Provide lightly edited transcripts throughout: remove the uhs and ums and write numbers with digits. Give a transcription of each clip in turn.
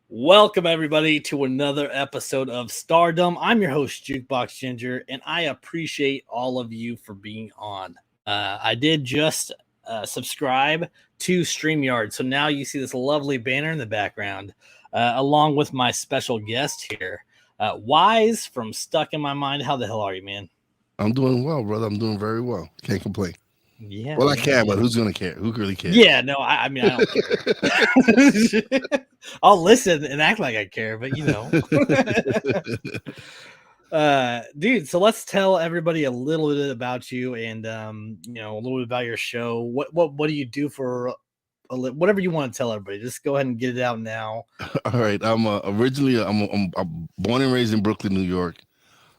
Welcome, everybody, to another episode of Stardom. I'm your host, Jukebox Ginger, and I appreciate all of you for being on. I did just subscribe to StreamYard, so now you see this lovely banner in the background, along with my special guest here, Wize from Stuck in My Mind. How the hell are you, man? I'm doing well, brother. I'm doing very well. Can't complain. Yeah. Well, I can, but who's gonna care? Who really cares? Yeah, no, I mean, I don't care. I'll listen and act like I care, but dude, so let's tell everybody a little bit about you and a little bit about your show. What do you do for whatever you want to tell everybody? Just go ahead and get it out now. All right. I'm originally I'm born and raised in Brooklyn, New York,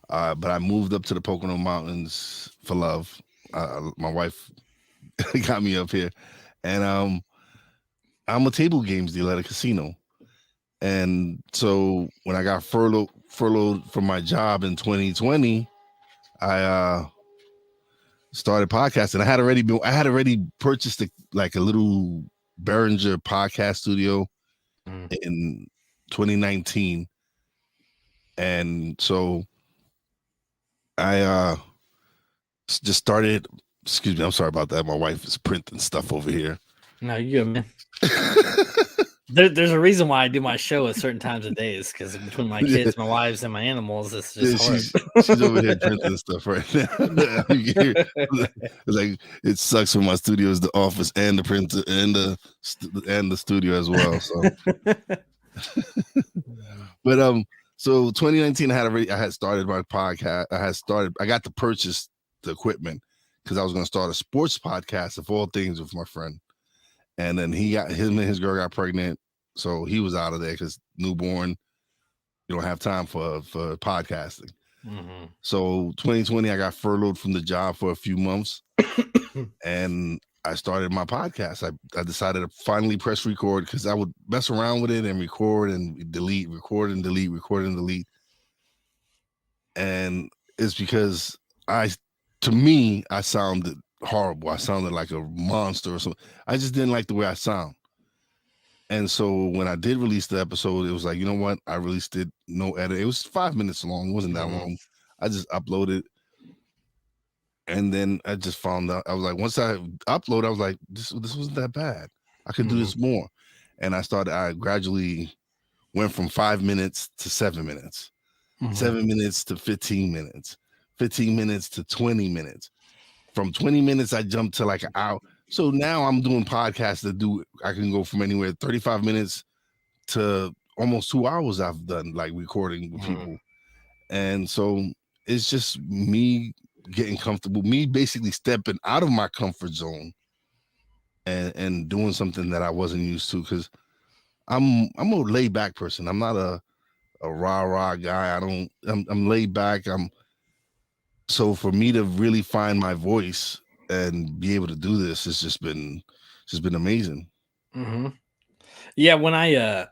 but I moved up to the Pocono Mountains for love. My wife got me up here, and I'm a table games dealer at a casino. And so when I got furloughed from my job in 2020, I started podcasting. I had already purchased a little Behringer podcast studio in 2019, and so I just started. Excuse me, I'm sorry about that. My wife is printing stuff over here. No, you good, man. There's a reason why I do my show at certain times of days, because between my kids, my wives, and my animals, it's just hard. She's over here printing stuff right now. It's like it sucks when my studio is the office and the printer and the studio as well. So, but so 2019, I had started my podcast. I got to purchase the equipment because I was going to start a sports podcast of all things with my friend. And then him and his girl got pregnant, so he was out of there because newborn, you don't have time for podcasting. Mm-hmm. So 2020, I got furloughed from the job for a few months, and I started my podcast. I decided to finally press record because I would mess around with it and record and delete, record and delete, record and delete. And it's because to me, I sounded horrible. I sounded like a monster or something. I just didn't like the way I sound. And so when I did release the episode, it was like, you know what? I released it, no edit. It was 5 minutes long. It wasn't that long. I just uploaded. And then I just found out, I was like, once I upload, I was like, this wasn't that bad. I could do this more. And I gradually went from 5 minutes to 7 minutes, 7 minutes to 15 minutes, 15 minutes to 20 minutes. From 20 minutes, I jumped to like an hour. So now I'm doing podcasts I can go from anywhere 35 minutes to almost 2 hours I've done, like recording with people. And so it's just me getting comfortable, me basically stepping out of my comfort zone and doing something that I wasn't used to, because I'm a laid back person. I'm not a rah guy. I'm laid back. So for me to really find my voice and be able to do this, it's just been amazing. Mm-hmm. Yeah, when and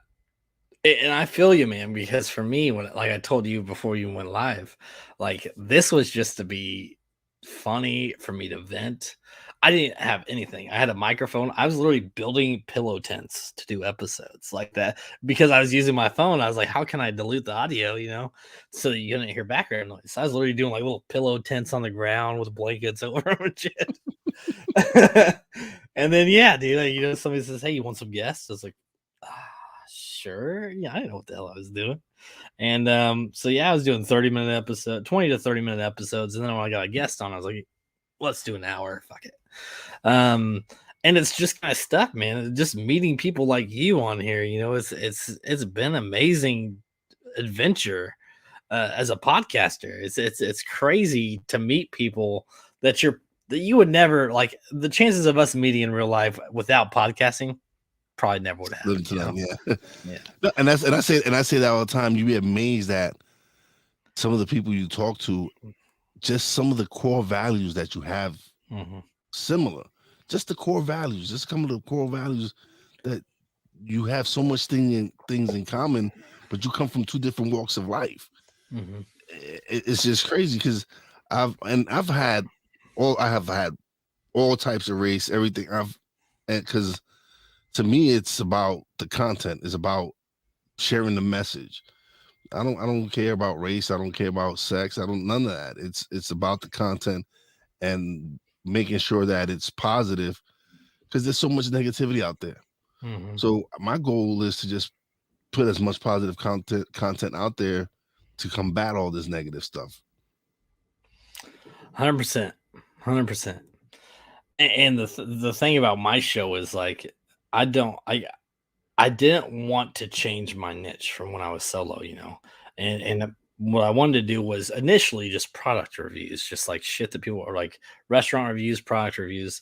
I feel you, man, because for me, when, like I told you before you went live, like this was just to be funny for me to vent. I didn't have anything. I had a microphone. I was literally building pillow tents to do episodes like that because I was using my phone. I was like, how can I dilute the audio, so you couldn't hear background noise? So I was literally doing like little pillow tents on the ground with blankets over them and shit. And then, yeah, dude, somebody says, hey, you want some guests? I was like, sure. Yeah, I didn't know what the hell I was doing. And so yeah, I was doing 20 to 30-minute episodes. And then when I got a guest on, I was like, let's do an hour. Fuck it. And it's just kind of stuck, man. Just meeting people like you on here, it's been amazing adventure as a podcaster. It's crazy to meet people that you would never, like, the chances of us meeting in real life without podcasting probably never would have happened. Yeah. And I say that all the time. You be amazed at some of the people you talk to, just some of the core values that you have similar. Just the core values, just some of the core values that you have so much things in common, but you come from two different walks of life. It's just crazy because I have had all types of race, everything. Because to me, it's about the content. It's about sharing the message. I don't care about race. I don't care about sex. I don't none of that. It's about the content and making sure that it's positive because there's so much negativity out there. Mm-hmm. So my goal is to just put as much positive content out there to combat all this negative stuff. 100%. 100%. And the thing about my show is like I don't I didn't want to change my niche from when I was solo, and what I wanted to do was initially just product reviews, just like shit that people are like restaurant reviews, product reviews.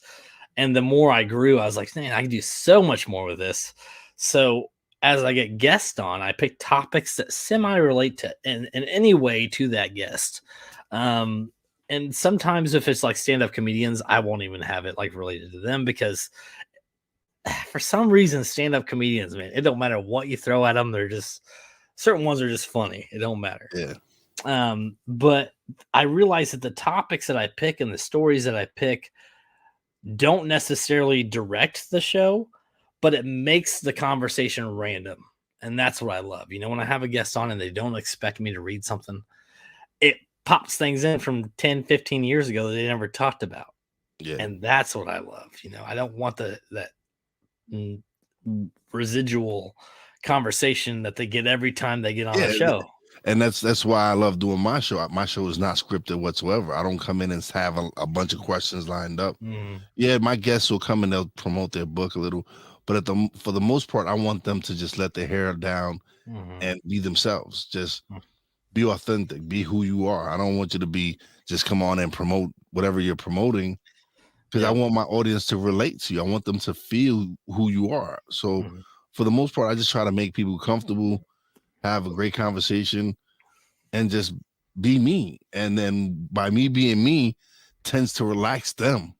And the more I grew, I was like, man, I can do so much more with this. So as I get guests on, I pick topics that semi relate to in any way to that guest. Um, and sometimes if it's like stand up comedians, I won't even have it like related to them because for some reason, stand up comedians, man, it don't matter what you throw at them. They're just certain ones are just funny. It don't matter. Yeah. But I realize that the topics that I pick and the stories that I pick don't necessarily direct the show, but it makes the conversation random. And that's what I love. When I have a guest on and they don't expect me to read something, it pops things in from 10, 15 years ago that they never talked about. Yeah. And that's what I love. I don't want that residual conversation that they get every time they get on a show. And that's why I love doing my show. My show is not scripted whatsoever. I don't come in and have a bunch of questions lined up. Mm-hmm. Yeah, my guests will come and they'll promote their book a little, but for the most part, I want them to just let their hair down and be themselves. Just be authentic, be who you are. I don't want you to be just come on and promote whatever you're promoting because I want my audience to relate to you. I want them to feel who you are. So for the most part, I just try to make people comfortable, have a great conversation, and just be me. And then by me being me tends to relax them.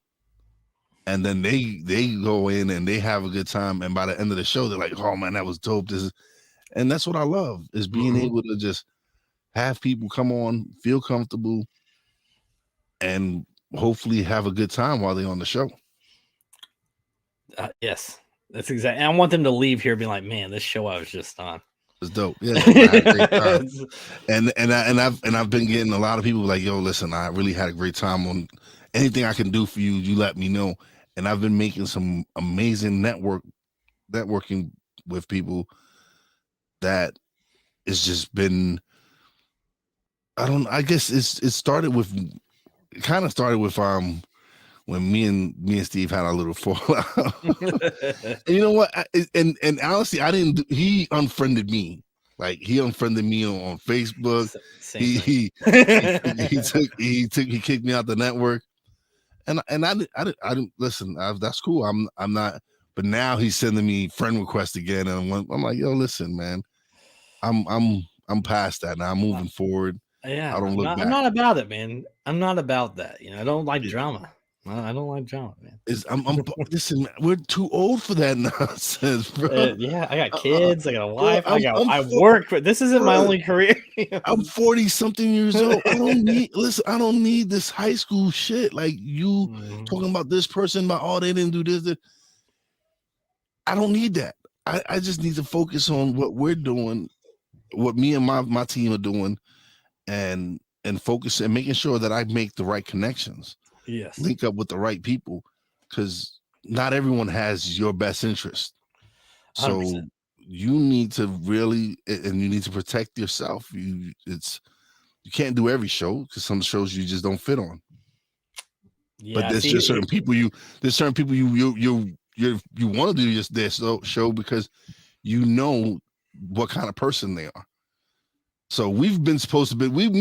And then they go in and they have a good time. And by the end of the show, they're like, oh man, that was dope. And that's what I love is being able to just have people come on, feel comfortable, and hopefully have a good time while they're on the show. Yes, that's exactly. And I want them to leave here being like, man, this show I was just on. It's dope. Yeah, I had a great time. And I've been getting a lot of people like, yo, listen, I really had a great time. On anything I can do for you, you let me know. And I've been making some amazing networking with people that it's just been. I guess it kind of started with when me and Steve had our little fallout. And you know what? And honestly, he unfriended me. Like he unfriended me on Facebook. He kicked me out the network. And I didn't listen. That's cool. I'm not. But now he's sending me friend requests again, and I'm like, yo, listen, man. I'm past that now. I'm moving forward. Yeah, I don't look back. I'm not about it, man. I'm not about that. I don't like drama. I don't like drama, man. Listen, man, we're too old for that nonsense, bro. Yeah, I got kids. I got a wife. I work. This isn't my only career. I'm 40 something years old. I don't need this high school shit. Like you talking about this person, about they didn't do this. I don't need that. I just need to focus on what we're doing, what me and my team are doing, and focus and making sure that I make the right connections. Yes. Link up with the right people, because not everyone has your best interest. So 100%. You need to really, and you need to protect yourself. You can't do every show because some shows you just don't fit on. Yeah, but there's just certain people you want to do their show because you know what kind of person they are. So me and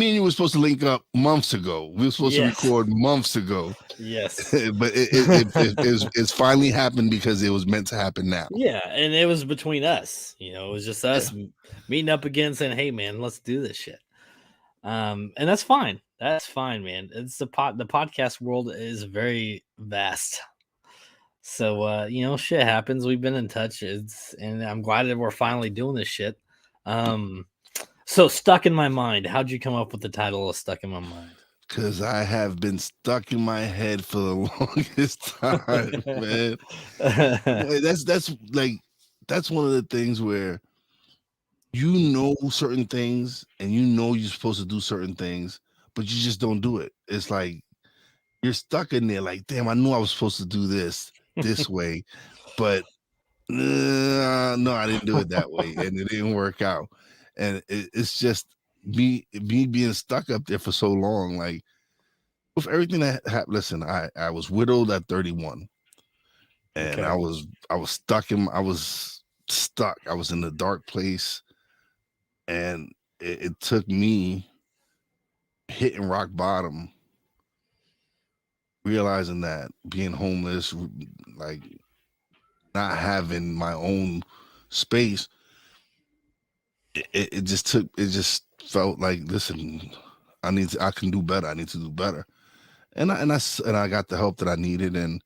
you were supposed to link up months ago. We were supposed to record months ago. Yes. But it's finally happened because it was meant to happen now. Yeah, and it was between us. It was just us meeting up again saying, hey, man, let's do this shit. And that's fine. That's fine, man. It's the podcast world is very vast. So, shit happens. We've been in touch. And I'm glad that we're finally doing this shit. So Stuck in My Mind. How'd you come up with the title of Stuck in My Mind? Because I have been stuck in my head for the longest time, man. That's one of the things where you know certain things and you know you're supposed to do certain things, but you just don't do it. It's like you're stuck in there like, damn, I knew I was supposed to do this way, but no, I didn't do it that way, and it didn't work out. And it's just me being stuck up there for so long. Like with everything that happened, listen, I was widowed at 31, and Okay. I was stuck in I was in a dark place, and it took me hitting rock bottom, realizing that being homeless, like not having my own space, it just felt like, listen, I can do better. I need to do better. And I got the help that I needed, and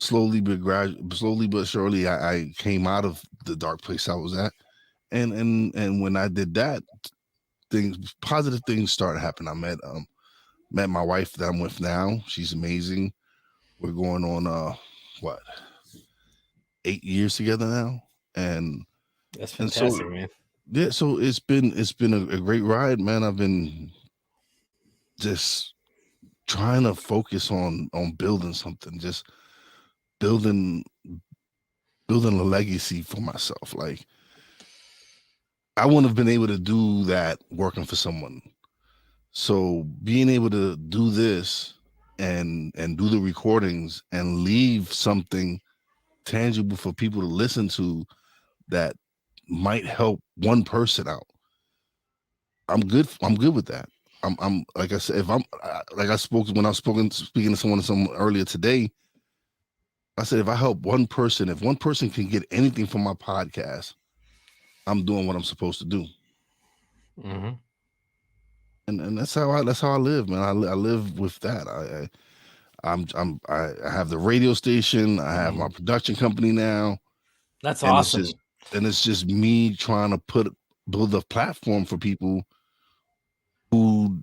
slowly but surely, I came out of the dark place I was at. And when I did that, positive things started happening. I met my wife that I'm with now. She's amazing. We're going on what 8 years together now, and That's and so fantastic, man. yeah, so it's been a great ride, man. I've been just trying to focus on building something, just building building a legacy for myself. Like I wouldn't have been able to do that working for someone. So being able to do this and do the recordings and leave something tangible for people to listen to that might help one person out. I'm good with that. I'm like I said, if I'm like I spoke when I was speaking to someone earlier today. I said, if I help one person, if one person can get anything from my podcast, I'm doing what I'm supposed to do. Mm-hmm. And that's how I live, man. I live with that. I have the radio station. I have my production company now, That's and awesome. it's just me trying to build a platform for people who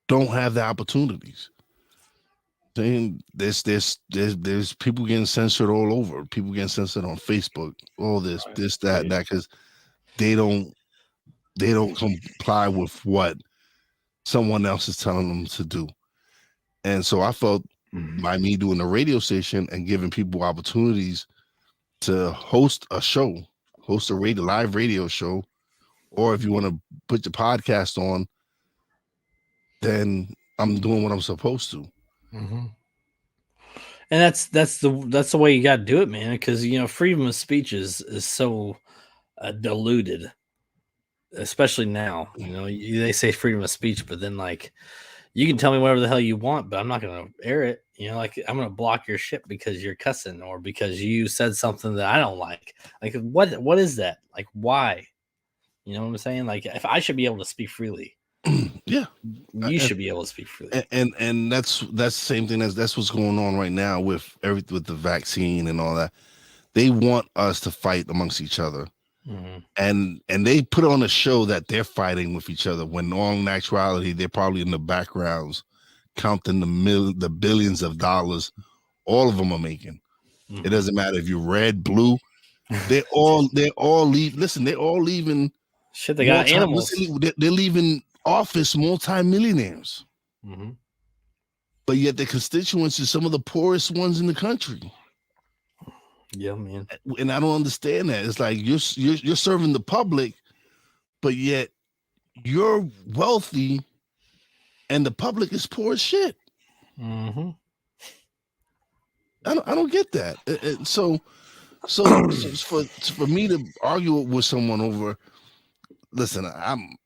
don't have the opportunities. Saying there's people getting censored all over. People getting censored on Facebook. All this, Right. this, that, because they don't comply with what someone else is telling them to do. And so I felt by me doing the radio station and giving people opportunities to host a show, host a live radio show, or if you want to put your podcast on, then I'm doing what I'm supposed to. Mm-hmm. And that's the way you got to do it, man. Because freedom of speech is so diluted, especially now. They say freedom of speech, but then like you can tell me whatever the hell you want, but I'm not going to air it. Like I'm going to block your shit because you're cussing or because you said something that I don't like. Like what is that? Like why? You know what I'm saying? Like if I should be able to speak freely, Yeah, you should be able to speak freely. and that's the same thing as that's what's going on right now with with the vaccine and all that. They want us to fight amongst each other. Mm-hmm. And they put on a show that they're fighting with each other when in actuality they're probably in the backgrounds counting the billions of dollars all of them are making. Mm-hmm. It doesn't matter if you're red, blue, they're all they're all leaving. Shit, they got animals. They're leaving office multimillionaires. Mm-hmm. But yet the constituents are some of the poorest ones in the country. Yeah, man. And I don't understand that. It's like you're serving the public, but yet you're wealthy and the public is poor as shit. Mm-hmm. I don't get that. So for me to argue with someone over, listen, I'm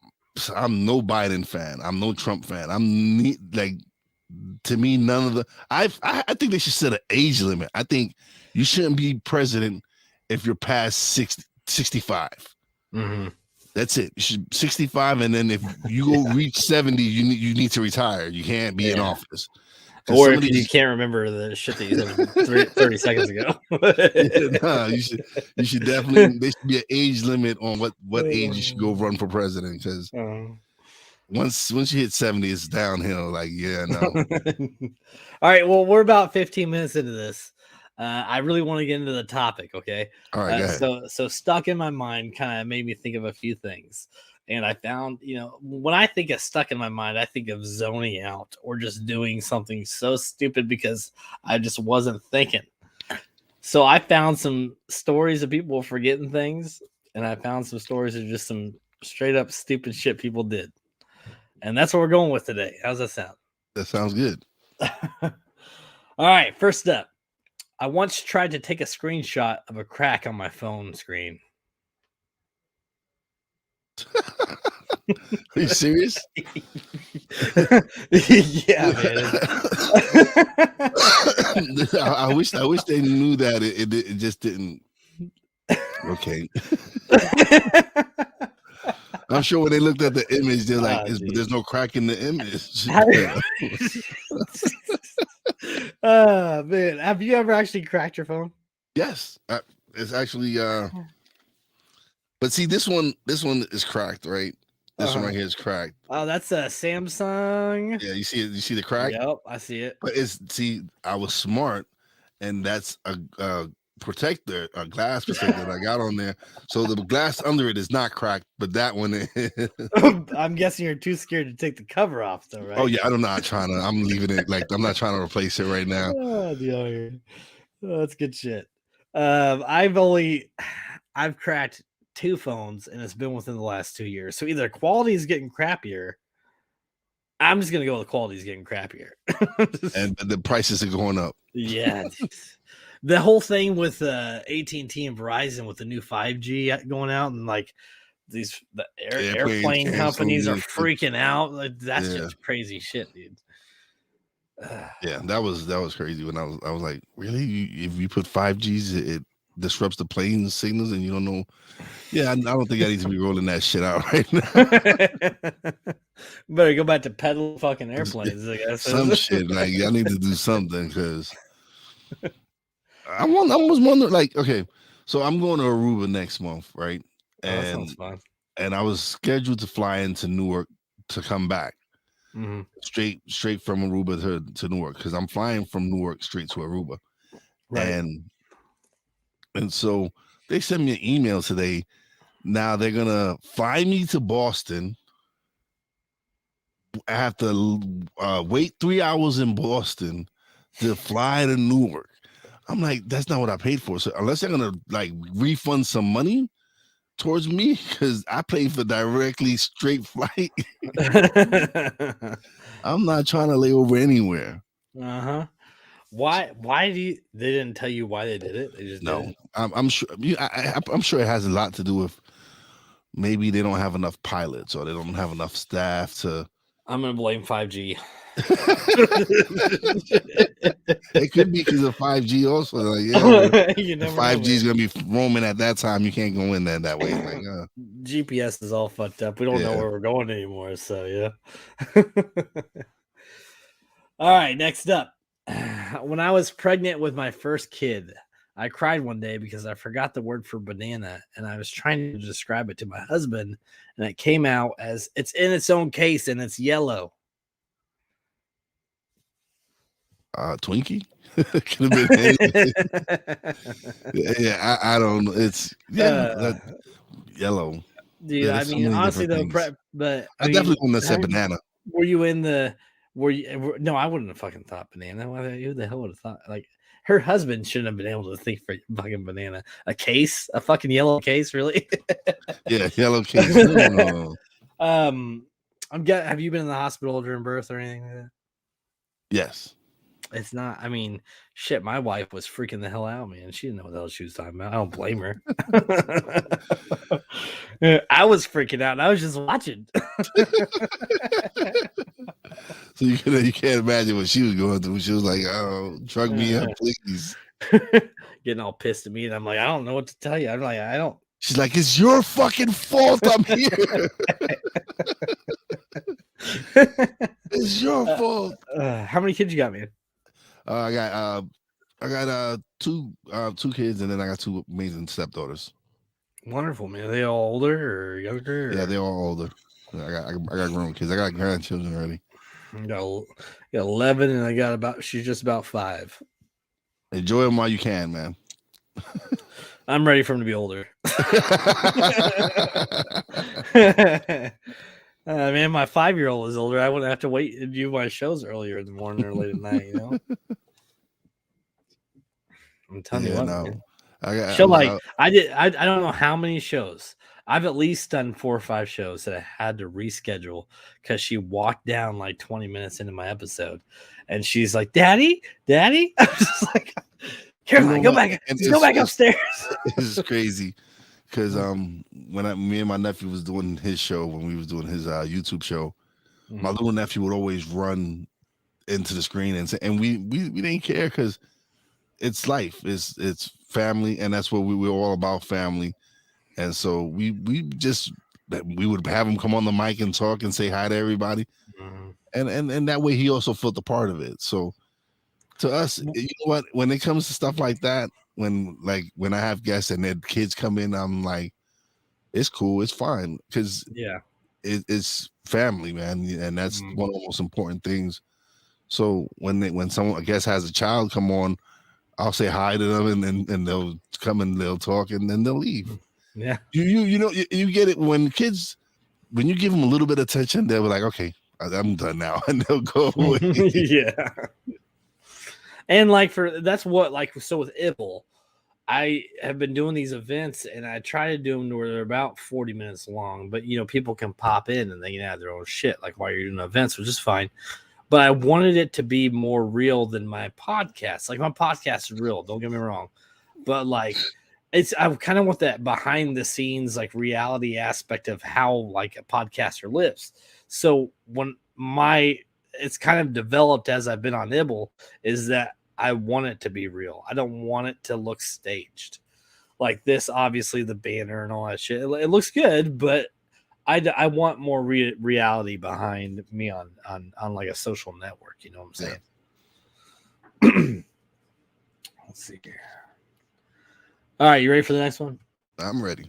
no Biden fan. I'm no Trump fan. To me, none of the. I think they should set an age limit. I think you shouldn't be president if you're past 65. Mm-hmm. That's it. You should 65, and then if you go reach 70, you need to retire. You can't be in office. Or if you can't remember the shit that you said 30 seconds ago. You should definitely. There should be an age limit on what age you should go run for president, because once you hit 70, it's downhill. Like, yeah, no. All right. Well, we're about 15 minutes into this. I really want to get into the topic. Okay. All right, go ahead. So stuck in my mind kind of made me think of a few things. And I found, when I think of stuck in my mind, I think of zoning out or just doing something so stupid because I just wasn't thinking. So I found some stories of people forgetting things, and I found some stories of just some straight up stupid shit people did. And that's what we're going with today. How's that sound? That sounds good. All right, first up. I once tried to take a screenshot of a crack on my phone screen. Are you serious? Yeah, man. I wish they knew that it just didn't. Okay. I'm sure when they looked at the image, they're like, but there's no crack in the image. Man, have you ever actually cracked your phone? Yes, it's actually. But see, this one is cracked, right? This one right here is cracked. Oh, that's a Samsung. Yeah, you see it. You see the crack? Yep, I see it. But I was smart, and that's a protector, a glass protector that I got on there. So the glass under it is not cracked, but that one is. I'm guessing you're too scared to take the cover off, though, right? Oh yeah, I'm not trying to. I'm leaving it like I'm not trying to replace it right now. Oh, that's good shit. I've cracked 2 phones, and it's been within the last 2 years. So either quality is getting crappier. I'm just gonna go with quality is getting crappier, and the prices are going up. Yeah, the whole thing with AT&T and Verizon with the new 5G going out, and like the airplane companies are freaking out. Like, that's just crazy shit, dude. Yeah, that was crazy when I was like, really? If you put 5Gs, it disrupts the plane signals, and you don't know. Yeah, I don't think I need to be rolling that shit out right now. Better go back to pedal fucking airplanes, I guess. Some shit like I need to do something because I was wondering, like, okay, so I'm going to Aruba next month, right? And that sounds fun. And I was scheduled to fly into Newark to come back. Mm-hmm. Straight from Aruba to Newark, because I'm flying from Newark straight to Aruba. Right. And so they sent me an email today. Now they're gonna fly me to Boston. I have to wait 3 hours in Boston to fly to Newark. I'm like, that's not what I paid for. So unless they're gonna like refund some money towards me, because I paid for directly straight flight. I'm not trying to lay over anywhere. Why they didn't tell you why they did it? They just no. I'm sure. I'm sure it has a lot to do with maybe they don't have enough pilots or they don't have enough staff to. I'm gonna blame 5G. It could be because of 5G also. Like, yeah, 5G is gonna be roaming at that time. You can't go in there that way. Like, GPS is all fucked up. We don't know where we're going anymore. So yeah. All right, next up. When I was pregnant with my first kid, I cried one day because I forgot the word for banana, and I was trying to describe it to my husband, and it came out as it's in its own case and it's yellow. Twinkie. Could have been yeah, I don't know. It's yellow. Dude, I mean, honestly though, but I definitely wouldn't have said banana. Were you in the? No, I wouldn't have fucking thought banana. Who the hell would have thought? Like, her husband shouldn't have been able to think for fucking banana. A case, a fucking yellow case, really? Yeah, yellow case. No. Have you been in the hospital during birth or anything like that? Yes. It's not. I mean, shit. My wife was freaking the hell out, man. She didn't know what the hell she was talking about. I don't blame her. I was freaking out. And I was just watching. So you can't imagine what she was going through. She was like, "Oh, drug me up, please." Getting all pissed at me, and I'm like, I don't know what to tell you. I'm like, I don't. She's like, "It's your fucking fault. I'm here. It's your fault." How many kids you got, man? I got two kids, and then I got 2 amazing stepdaughters. Wonderful, man. Are they all older or younger? Yeah, they're all older. I got grown kids. I got grandchildren already. I got 11, and she's just about 5. Enjoy them while you can, man. I'm ready for him to be older. Man, my 5-year-old is older. I wouldn't have to wait and do my shows earlier in the morning or late at night. You know, I'm telling you Yeah, what, no. man. I Show look like out. I did. I don't know how many shows. I've at least done 4 or 5 shows that I had to reschedule because she walked down like 20 minutes into my episode, and she's like, "Daddy, Daddy." I was just like, You know "Caroline, go what? back, And go back it's upstairs." it's crazy because when me and my nephew was doing his show, when we was doing his YouTube show, my little nephew would always run into the screen and say, and we didn't care because it's life, it's family, and that's what we're all about, family. And so we would have him come on the mic and talk and say hi to everybody, and that way he also felt a part of it. So to us, you know what, when it comes to stuff like that, when I have guests and their kids come in, I'm like, it's cool, it's fine, because Yeah. it's family, man, and that's one of the most important things. So when someone, I guess, has a child come on, I'll say hi to them, and they'll come and they'll talk, and then they'll leave. Yeah. You get it when kids, when you give them a little bit of attention, they'll be like, okay, I'm done now, and they'll go away. Yeah. And like that's what, like, so with Ibble, I have been doing these events and I try to do them where they're about 40 minutes long, but people can pop in and they can add their own shit like while you're doing events, which is fine. But I wanted it to be more real than my podcast. Like, my podcast is real, don't get me wrong, but like I kind of want that behind the scenes, like, reality aspect of how like a podcaster lives. So when it's kind of developed as I've been on Ibble is that I want it to be real. I don't want it to look staged. Like this, obviously the banner and all that shit, it looks good, but I want more reality behind me on like a social network. You know what I'm saying? Yeah. Let's see here. All right, you ready for the next one? I'm ready.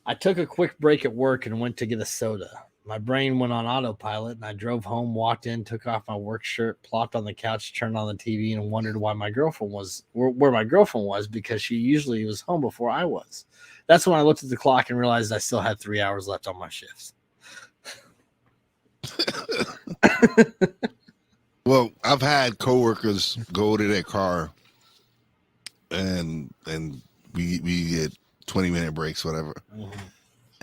I took a quick break at work and went to get a soda. My brain went on autopilot, and I drove home, walked in, took off my work shirt, plopped on the couch, turned on the TV, and wondered why my girlfriend was where my girlfriend was, because she usually was home before I was. That's when I looked at the clock and realized I still had 3 hours left on my shifts. Well, I've had coworkers go to their car and we get 20-minute breaks, whatever.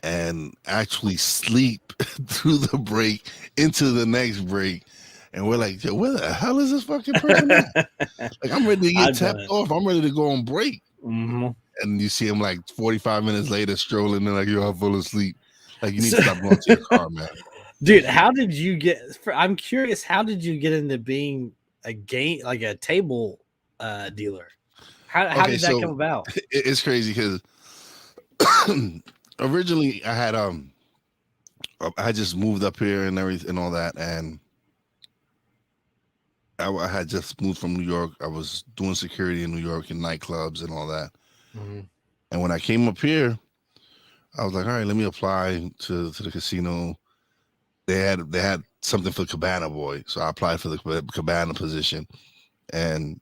And actually sleep through the break into the next break. And we're like, yo, where the hell is this fucking person at? Like, I'm ready to get tapped off. I'm ready to go on break. And you see him like 45 minutes later strolling in, like, yo, I'm full of sleep. Like, you need to stop going to your car, man. Dude, how did you get? I'm curious. How did you get into being a game, like a table dealer? How did that come about? It's crazy because originally I had just moved up here and everything and all that, and I had just moved from New York. I was doing security in New York in nightclubs and all that. And when I came up here, I was like, all right, let me apply to the casino. They had something for Cabana Boy, so I applied for the Cabana position. And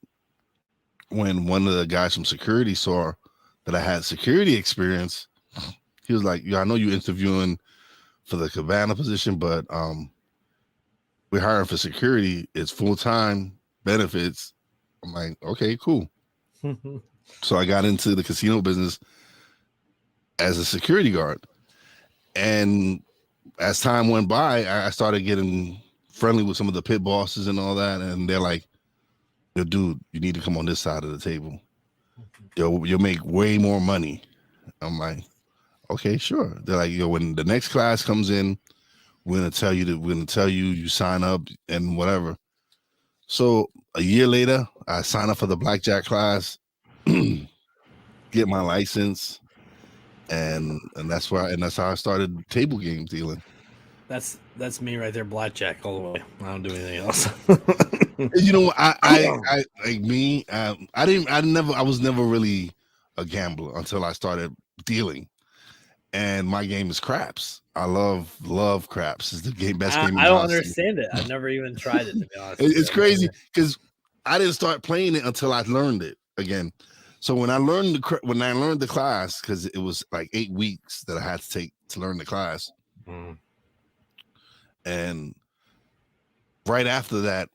when one of the guys from security saw that I had security experience, he was like, "Yeah, I know you're interviewing for the Cabana position, but we're hiring for security. It's full-time, benefits." I'm like, okay, cool. So I got into the casino business as a security guard. And as time went by, I started getting friendly with some of the pit bosses and all that. And they're like, yo, dude, you need to come on this side of the table. Yo, you'll make way more money. I'm like, okay, sure. They're like, yo, when the next class comes in, we're gonna tell you you sign up and whatever. So a year later, I sign up for the blackjack class, get my license, and that's how I started table game dealing. That's me right there, blackjack all the way. I don't do anything else. You know, I like me. I was never really a gambler until I started dealing, and my game is craps. I love craps. It's the best game. I don't understand it. I've never even tried it, to be honest. It's crazy because I didn't start playing it until I learned it again. So when I learned the class, because it was like 8 weeks that I had to take to learn the class, and right after that,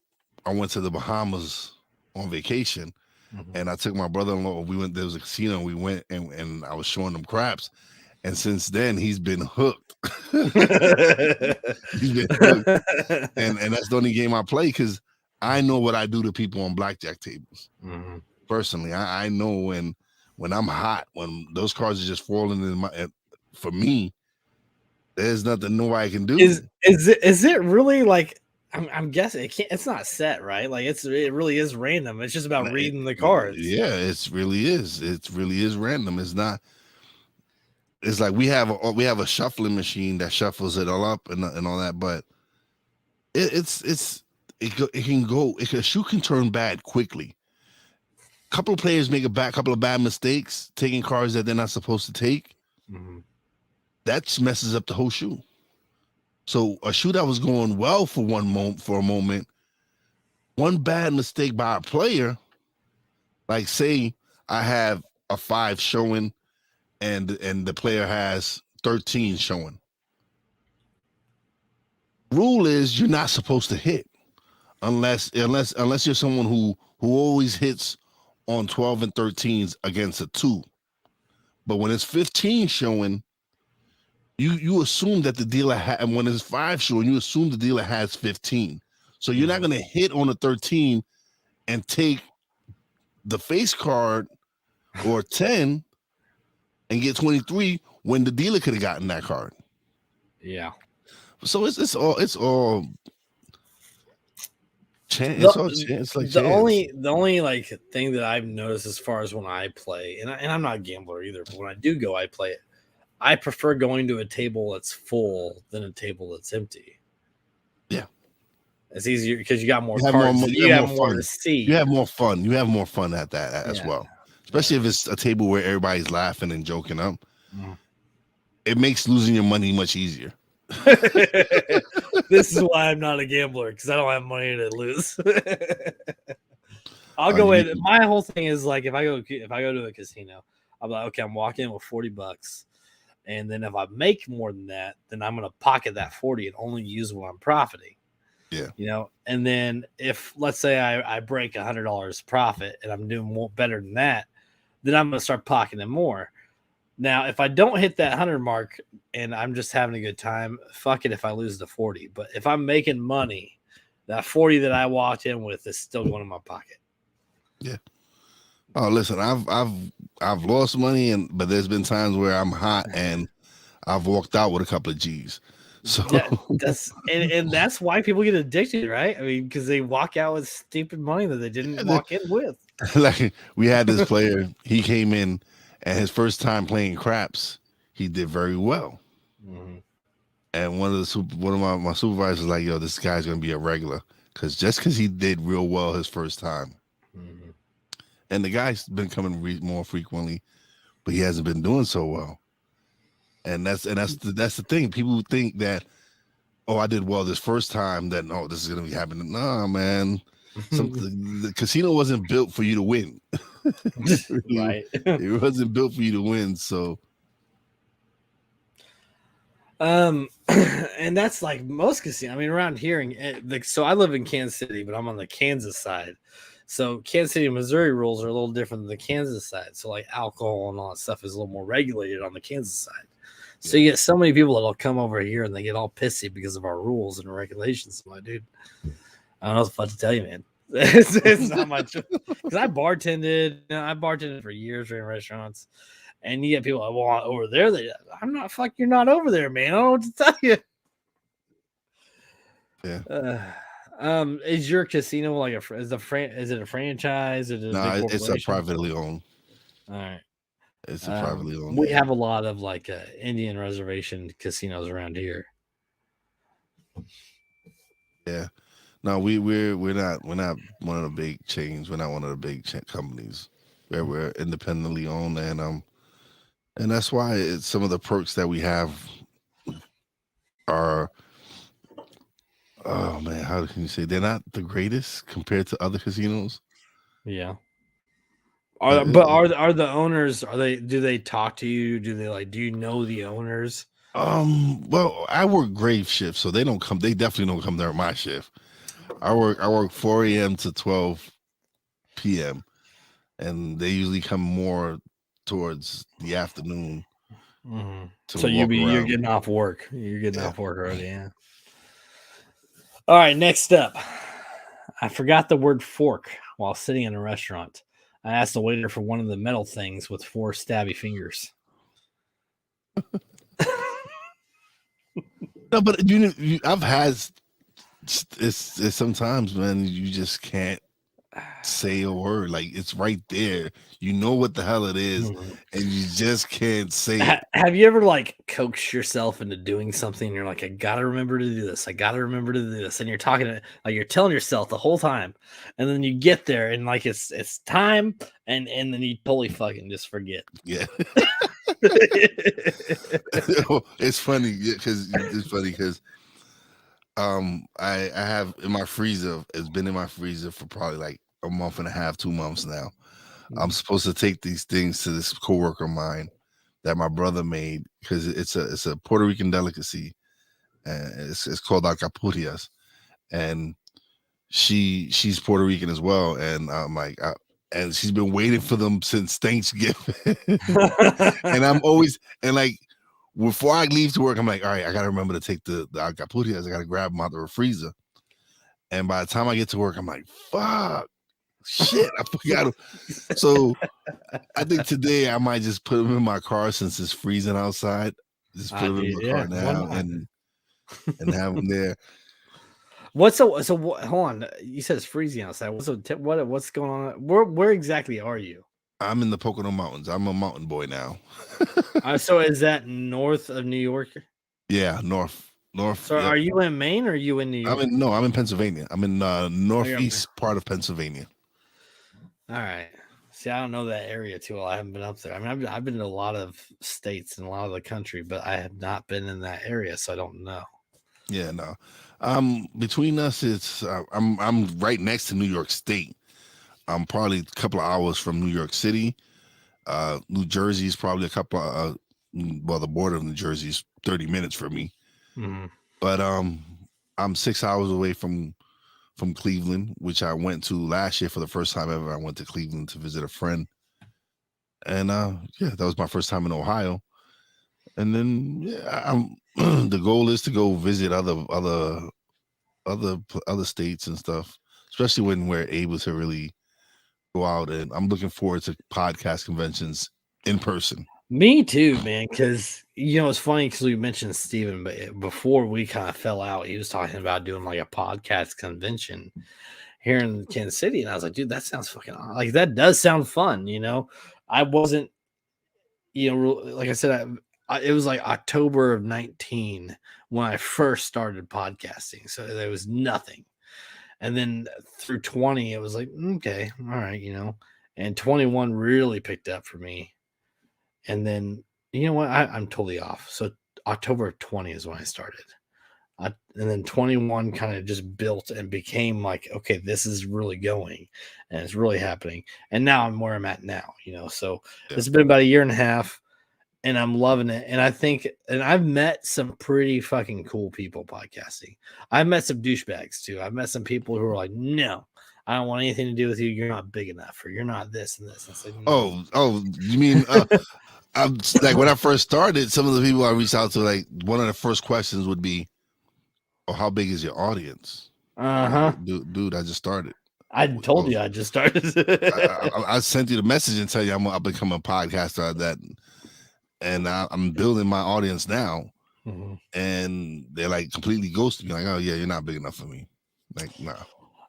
I went to the Bahamas on vacation, and I took my brother-in-law. We went. There was a casino. We went, and I was showing him craps. And since then, he's been hooked. He's been hooked, and that's the only game I play because I know what I do to people on blackjack tables. Personally, I know when I'm hot, when those cards are just falling in my. For me, there's nothing nobody can do. Is it really like? I'm guessing it's not set, right? Like it really is random. It's just about reading the cards. Yeah, it really is. It really is random. It's not. It's like we have a shuffling machine that shuffles it all up and all that, but a shoe can turn bad quickly. A couple of players make couple of bad mistakes, taking cards that they're not supposed to take. That messes up the whole shoe. So a shoe that was going well for a moment, one bad mistake by a player, like say I have a 5 showing and the player has 13 showing. Rule is you're not supposed to hit unless you're someone who always hits on 12 and 13s against a 2. But when it's 15 showing, you assume that the dealer and when it's 5 showing, you assume the dealer has 15. So you're not going to hit on a 13 and take the face card or 10 and get 23 when the dealer could have gotten that card. Yeah. So it's all chance. It's like the only like thing that I've noticed as far as when I play, and I'm not a gambler either, but when I do go, I play it. I prefer going to a table that's full than a table that's empty. Yeah, it's easier because you got more cards. You have more to see. You have more fun. You have more fun at that as well. Especially if it's a table where everybody's laughing and joking up. It makes losing your money much easier. This is why I'm not a gambler, because I don't have money to lose. I'll go in. My whole thing is like if I go to a casino, I'm like, okay, I'm walking in with $40, and then if I make more than that, then I'm gonna pocket that 40 and only use when I'm profiting. Yeah, and then if let's say I break $100 profit and I'm doing better than that, then I'm going to start pocketing more. Now, if I don't hit that 100 mark and I'm just having a good time, fuck it if I lose the 40. But if I'm making money, that 40 that I walked in with is still going in my pocket. Yeah. Oh, listen, I've lost money, but there's been times where I'm hot and I've walked out with a couple of G's. So that's why people get addicted, right? I mean, because they walk out with stupid money that they didn't walk in with. Like we had this player, he came in, and his first time playing craps, he did very well. And one of my supervisors was like, "Yo, this guy's gonna be a regular, because he did real well his first time." And the guy's been coming more frequently, but he hasn't been doing so well. And that's the thing. People think that, oh, I did well this first time, that no, this is gonna be happening. Nah, man. The casino wasn't built for you to win. Right. It wasn't built for you to win. So and that's like most casinos. I mean, around here, so I live in Kansas City, but I'm on the Kansas side. So Kansas City, Missouri rules are a little different than the Kansas side. So like alcohol and all that stuff is a little more regulated on the Kansas side. So you get so many people that'll come over here and they get all pissy because of our rules and regulations. I'm like, dude, I don't know what to tell you, man. It's not much. Because I bartended for years in restaurants, and you get people like, well, over there, I'm not. Fuck, you're not over there, man. I don't know what to tell you. Yeah. Is your casino like is it a franchise? No, it's a privately owned. All right. It's a privately owned. We have a lot of like Indian reservation casinos around here. Yeah. No, we're not one of the big chains. We're not one of the big companies. We're independently owned, and that's why some of the perks that we have are, oh man, how can you say they're not the greatest compared to other casinos. Yeah. Uh, Are the owners, do they talk to you? Do you know the owners? well, I work grave shift, so they definitely don't come during my shift. I work 4 a.m. to 12 p.m. and they usually come more towards the afternoon to So walk you're around. getting off work. You're getting Yeah. off work already, yeah. All right, next up. I forgot the word fork while sitting in a restaurant. I asked the waiter for one of the metal things with 4 stabby fingers. No, but I've had it's sometimes, man, you just can't say a word. Like it's right there. You know what the hell it is, and you just can't say it. Have you ever like coaxed yourself into doing something and you're like, I gotta remember to do this. I gotta remember to do this. And you're talking to, like, you're telling yourself the whole time. And then you get there and like it's time and then you totally fucking just forget. Yeah. It's funny because I have in my freezer, it's been in my freezer for probably like a month and a half, 2 months now. I'm supposed to take these things to this coworker of mine that my brother made because it's a Puerto Rican delicacy, and it's called alcapurrias, and she's Puerto Rican as well, and I'm like, and she's been waiting for them since Thanksgiving, and I'm always and like before I leave to work, I'm like, all right, I gotta remember to take the alcapurrias. I gotta grab them out of the freezer, and by the time I get to work, I'm like, fuck. Shit, I forgot them. So I think today I might just put them in my car since it's freezing outside. Just put them in my car now and have them there. Hold on. You said it's freezing outside. What's going on? Where exactly are you? I'm in the Pocono Mountains. I'm a mountain boy now. So is that north of New York? Yeah, north. So Yep. are you in Maine or are you in New York? I'm in Pennsylvania. I'm in northeast part of Pennsylvania. All right. See, I don't know that area too well. I haven't been up there. I mean, I've been to a lot of states and a lot of the country, but I have not been in that area, so I don't know. Yeah, no. Between us, it's I'm right next to New York State. I'm probably a couple of hours from New York City. New Jersey is probably a couple of the border of New Jersey is 30 minutes for me. Mm-hmm. But I'm 6 hours away from Cleveland, which I went to last year for the first time ever. I went to Cleveland to visit a friend, and yeah, that was my first time in Ohio. And then the goal is to go visit other states and stuff, especially when we're able to really go out. And I'm looking forward to podcast conventions in person. Me too, man. Because it's funny because we mentioned Steven, but before we kind of fell out, he was talking about doing like a podcast convention here in Kansas City, and I was like, dude, that sounds fucking like that does sound fun. I wasn't, like I said, it was like October of 19 when I first started podcasting, so there was nothing, and then through 20, it was like, okay, all right, and 21 really picked up for me. And then, you know what? I'm totally off. So October of 20 is when I started. And then 21 kind of just built and became like, okay, this is really going and it's really happening. And now I'm where I'm at now, So It's been about a year and a half and I'm loving it. And I think, and I've met some pretty fucking cool people podcasting. I've met some douchebags too. I've met some people who are like, no, I don't want anything to do with you. You're not big enough, or you're not this and this. And it's like, no. Oh, you mean I'm like when I first started, some of the people I reached out to, like one of the first questions would be, "Oh, how big is your audience?" Dude, I just started. I told you I just started. I sent you the message and tell you I'll become a podcaster at that, and I'm building my audience now. Mm-hmm. And they're like completely ghosting me, like, "Oh yeah, you're not big enough for me." Like, nah.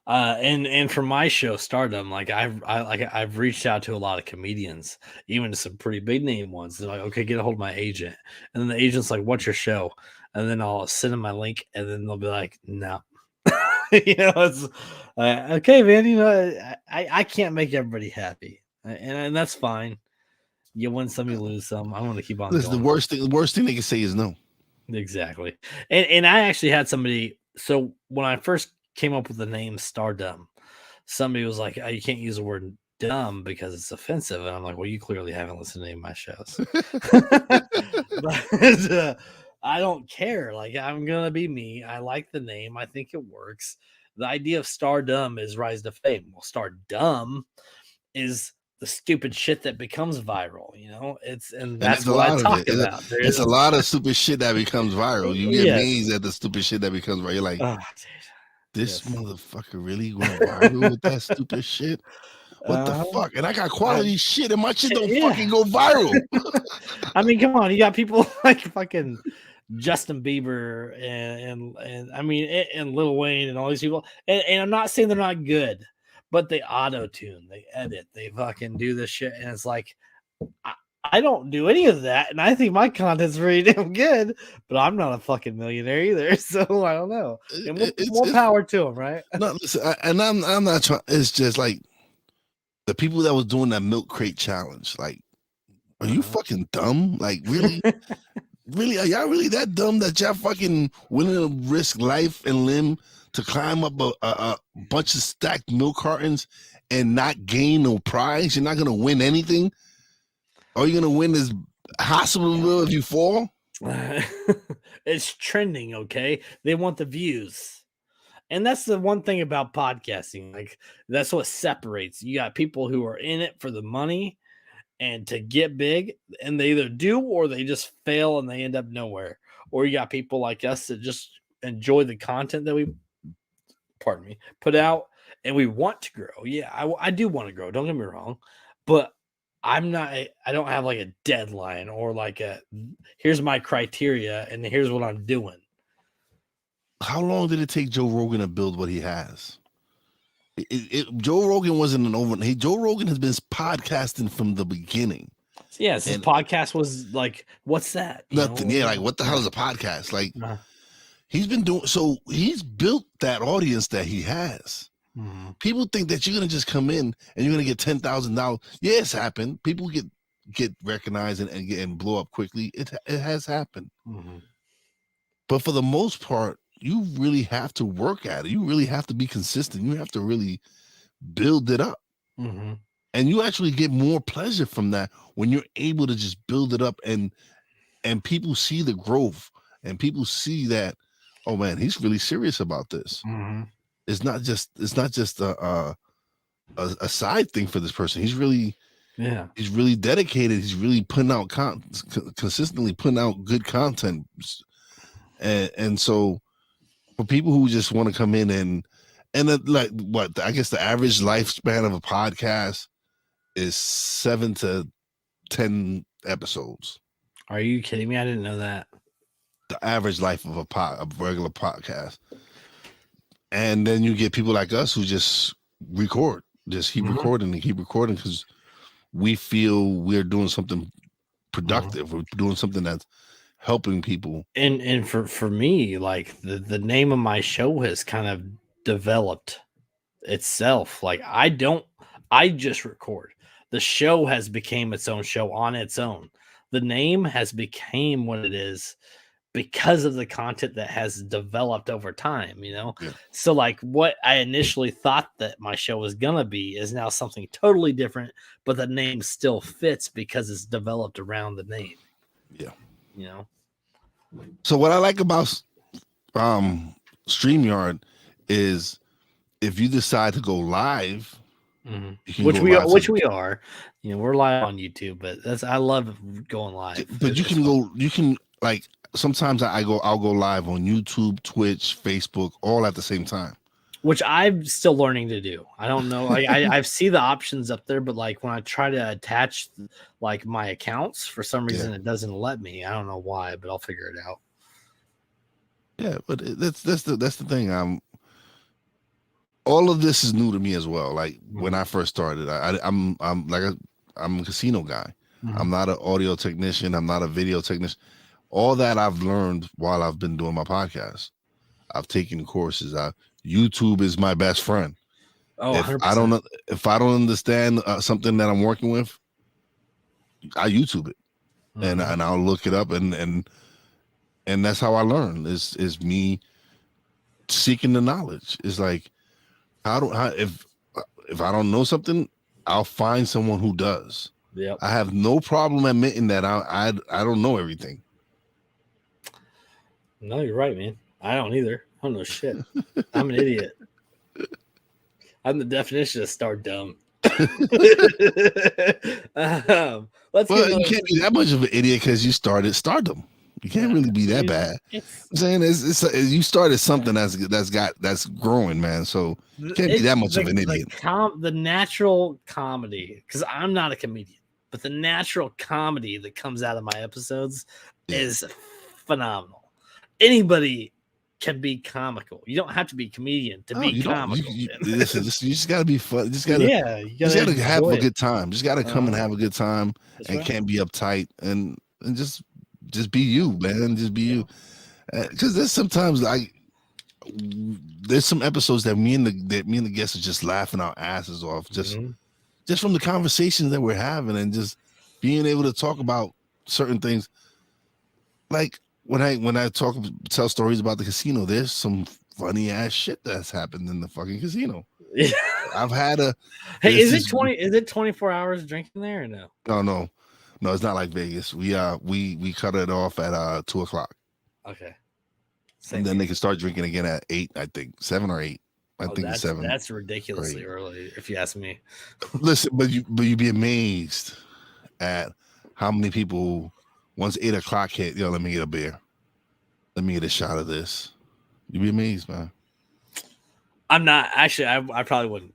And for my show Stardom, like I've reached out to a lot of comedians, even to some pretty big name ones. They're like, okay, get a hold of my agent, and then the agent's like, what's your show? And then I'll send them my link, and then they'll be like, no. It's okay, man. I can't make everybody happy, and that's fine. You win some, you lose some. I'm going to keep on. Listen, the worst thing they can say is no. Exactly. And I actually had somebody. So when I first came up with the name Stardom. Somebody was like, oh, you can't use the word dumb because it's offensive. And I'm like, well, you clearly haven't listened to any of my shows. But I don't care. Like, I'm going to be me. I like the name. I think it works. The idea of Stardom is rise to fame. Well, Stardom is the stupid shit that becomes viral, you know. And that's what I talk about. It's a lot of stupid shit that becomes viral. You get amazed at the stupid shit that becomes viral. You're like, oh, this motherfucker really went viral with that stupid shit. What the fuck? And I got quality shit, and my shit don't fucking go viral. I mean, come on, you got people like fucking Justin Bieber and I mean, and Lil Wayne and all these people. And I'm not saying they're not good, but they auto tune, they edit, they fucking do this shit, and it's like I don't do any of that, and I think my content's really damn good, but I'm not a fucking millionaire either, so I don't know. And more power to them, right? No, listen, and I'm not trying. It's just like the people that was doing that milk crate challenge. Like, are you fucking dumb? Like, really, really, are y'all really that dumb that y'all fucking willing to risk life and limb to climb up a bunch of stacked milk cartons and not gain no prize? You're not gonna win anything. Are you gonna win this hospital bill if you fall? It's trending, okay? They want the views. And that's the one thing about podcasting. Like, that's what separates. You got people who are in it for the money and to get big, and they either do or they just fail and they end up nowhere. Or you got people like us that just enjoy the content that we, put out, and we want to grow. Yeah, I do want to grow. Don't get me wrong, but I don't have like a deadline or like here's my criteria and here's what I'm doing. How long did it take Joe Rogan to build what he has? Joe Rogan wasn't an over. Joe Rogan has been podcasting from the beginning. Yes, his podcast was like, what's that? Nothing. Yeah, like what the hell is a podcast? Like he's been doing. So he's built that audience that he has. Mm-hmm. People think that you're gonna just come in and you're gonna get $10,000. Yeah, it's happened. People get recognized and blow up quickly. It has happened. Mm-hmm. But for the most part, you really have to work at it. You really have to be consistent. You have to really build it up. Mm-hmm. And you actually get more pleasure from that when you're able to just build it up and people see the growth and people see that, oh man, he's really serious about this. Mm-hmm. It's not just a side thing for this person. He's really dedicated. He's really putting out consistently putting out good content. And so for people who just want to come in and like what I guess the average lifespan of a podcast is 7 to 10 episodes. Are you kidding me? I didn't know that. The average life of a regular podcast. And then you get people like us who just record, just keep recording and keep recording because we feel we're doing something productive. We're doing something that's helping people. And for me, like the name of my show has kind of developed itself. Like I just record. The show has became its own show on its own. The name has became what it is because of the content that has developed over time, you know? Yeah. So like what I initially thought that my show was going to be is now something totally different, but the name still fits because it's developed around the name. Yeah. You know? So what I like about StreamYard is if you decide to go live, which we are, you know, we're live on YouTube, but I love going live. But you can like sometimes I'll go live on YouTube, Twitch, Facebook, all at the same time. Which I'm still learning to do. I don't know. I see the options up there, but like when I try to attach like my accounts, for some reason it doesn't let me. I don't know why, but I'll figure it out. Yeah, but that's the thing. All of this is new to me as well. Like when I first started, I'm a casino guy. Mm-hmm. I'm not an audio technician. I'm not a video technician. All that I've learned while I've been doing my podcast. I've taken courses. YouTube is my best friend. Oh, if 100%. I don't understand something that I'm working with, I YouTube it, and I'll look it up, and that's how I learn. Is me seeking the knowledge. It's like if I don't know something, I'll find someone who does. Yep. I have no problem admitting that I don't know everything. No, you're right, man. I don't either. I don't know shit. I'm an idiot. I'm the definition of star dumb. Let's Well, get you can't be that much of an idiot because you started stardom. You can't really be that bad. I'm saying it's you started something that's growing, man. So you can't be that much of an idiot. The natural comedy, because I'm not a comedian, but the natural comedy that comes out of my episodes is phenomenal. Anybody can be comical. You don't have to be a comedian to be comical. You just gotta be fun. You just gotta have a good time. Just gotta come and have a good time, and can't be uptight and just be you, man. Just be you. Because there's sometimes there's some episodes that me and the guests are just laughing our asses off, just from the conversations that we're having and just being able to talk about certain things. Like when I tell stories about the casino, there's some funny ass shit that's happened in the fucking casino. Yeah. I've had Hey, is it 24 hours drinking there or no? No, it's not like Vegas. We cut it off at 2:00. Okay. And then they can start drinking again at 8, I think 7 or 8. I think it's 7. That's ridiculously early, if you ask me. Listen, but you'd be amazed at how many people once 8:00 hit. Yo, let me get a beer. Let me get a shot of this. You'd be amazed, man. I'm not actually. I probably wouldn't.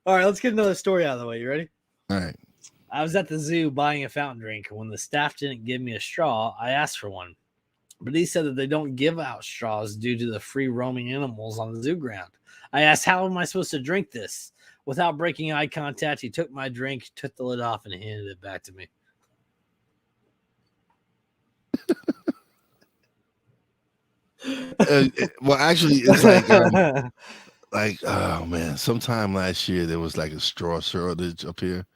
All right, let's get another story out of the way. You ready? All right. I was at the zoo buying a fountain drink. When the staff didn't give me a straw, I asked for one. But he said that they don't give out straws due to the free roaming animals on the zoo ground. I asked, how am I supposed to drink this? Without breaking eye contact, he took my drink, took the lid off, and handed it back to me. Well, actually, it's like oh man, sometime last year there was like a straw shortage up here.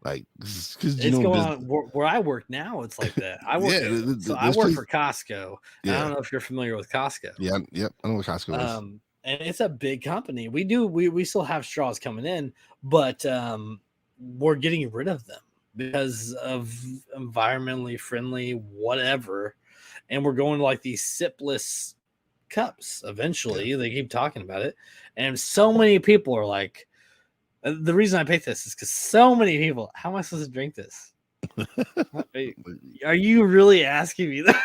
Like, because it's going on where I work now. It's like that. I work. I work for Costco. Yeah. I don't know if you're familiar with Costco. Yeah. Yep. I know what Costco is. And it's a big company. We still have straws coming in, but we're getting rid of them because of environmentally friendly whatever, and we're going to like these sipless cups. Eventually, they keep talking about it, and so many people are like. The reason I picked this is because so many people. How am I supposed to drink this? Are you really asking me that?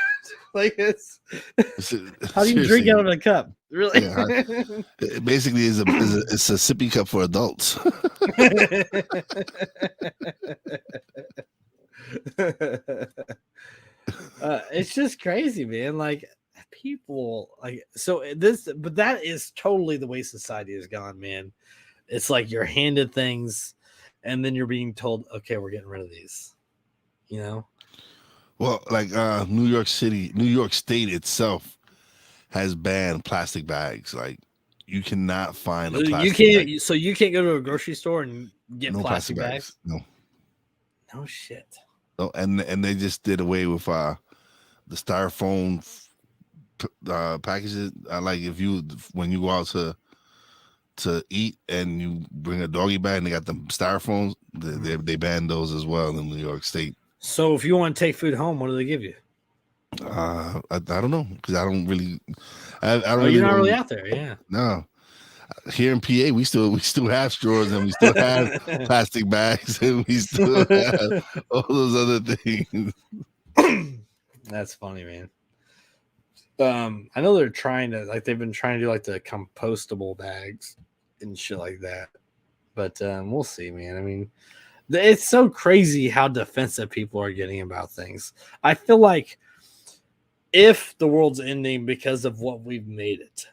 Like it's how do you drink out of a cup? Really? Yeah, it basically is it's a sippy cup for adults. It's just crazy, man. Like people like but that is totally the way society has gone, man. It's like you're handed things and then you're being told, okay, we're getting rid of these, you know? Well, like New York State itself has banned plastic bags. Like you cannot find a plastic bag. So you can't go to a grocery store and get plastic bags? No shit. No, and they just did away with the styrofoam packages. Like when you go out to eat and you bring a doggy bag and they got the styrofoams, they banned those as well in New York State. So if you want to take food home, what do they give you? I don't know because I don't really. I don't. You're not really out there, yeah. No, here in PA we still have straws and we still have plastic bags and we still have all those other things. That's funny, man. I know they've been trying to do like the compostable bags and shit like that, but we'll see, man. I mean, it's so crazy how defensive people are getting about things. I feel like if the world's ending because of what we've made it,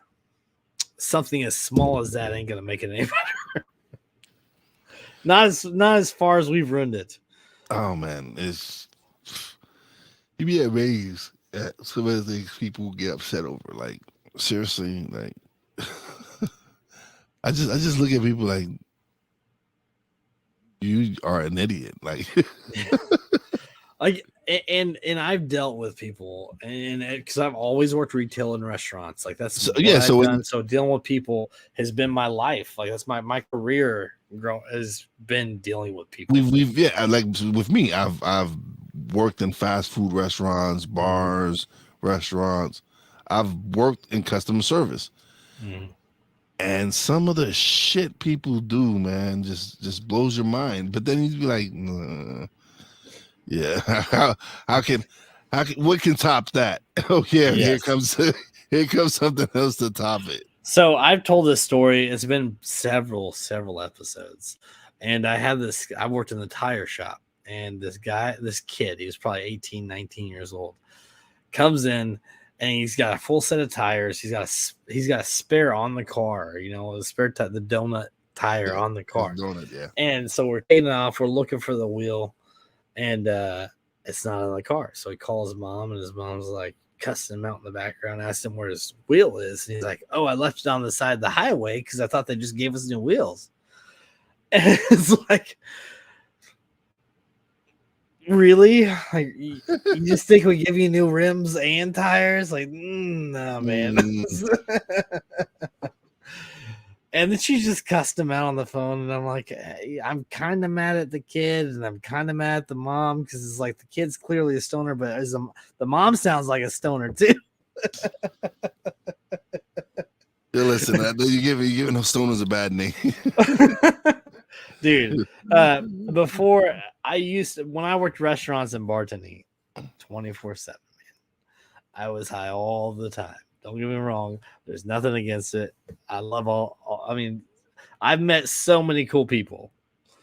something as small as that ain't gonna make it any better. not as far as we've ruined it. Oh man, you'd be amazed at some of the things people get upset over. Like seriously, like I just look at people like you are an idiot. Like and I've dealt with people, and because I've always worked retail and restaurants, like that's So, what yeah, I've so done. So dealing with people has been my life. Like that's my career has been dealing with people. we've yeah, like with me, I've worked in fast food restaurants, bars, restaurants. I've worked in customer service. Mhm. And some of the shit people do, man, just blows your mind. But then you'd be like, "Nah, yeah, how can what can top that?" Oh yeah, Yes. here comes something else to top it. So I've told this story. It's been several episodes, and I had this. I worked in the tire shop, and this kid, he was probably 18, 19 years old, comes in, and he's got a full set of tires. He's got a spare on the car. You know, the spare the donut tire Yeah, on the it's car. doing it. Yeah, And so we're taking it off. We're looking for the wheel, and it's not in the car. So he calls his mom, and his mom's like cussing him out in the background, asked him where his wheel is. And he's like, "Oh, I left it on the side of the highway because I thought they just gave us new wheels." And it's like, really? Like, you just think we give you new rims and tires? Like, no, man. And then she just cussed him out on the phone, and I'm like, hey, I'm kind of mad at the kid, and I'm kind of mad at the mom because it's like the kid's clearly a stoner, but the mom sounds like a stoner too. yeah. Listen, I know you're giving those stoners a bad name. Dude, before when I worked restaurants and bartending 24/7, man, I was high all the time. Don't get me wrong. There's nothing against it. I love I mean, I've met so many cool people.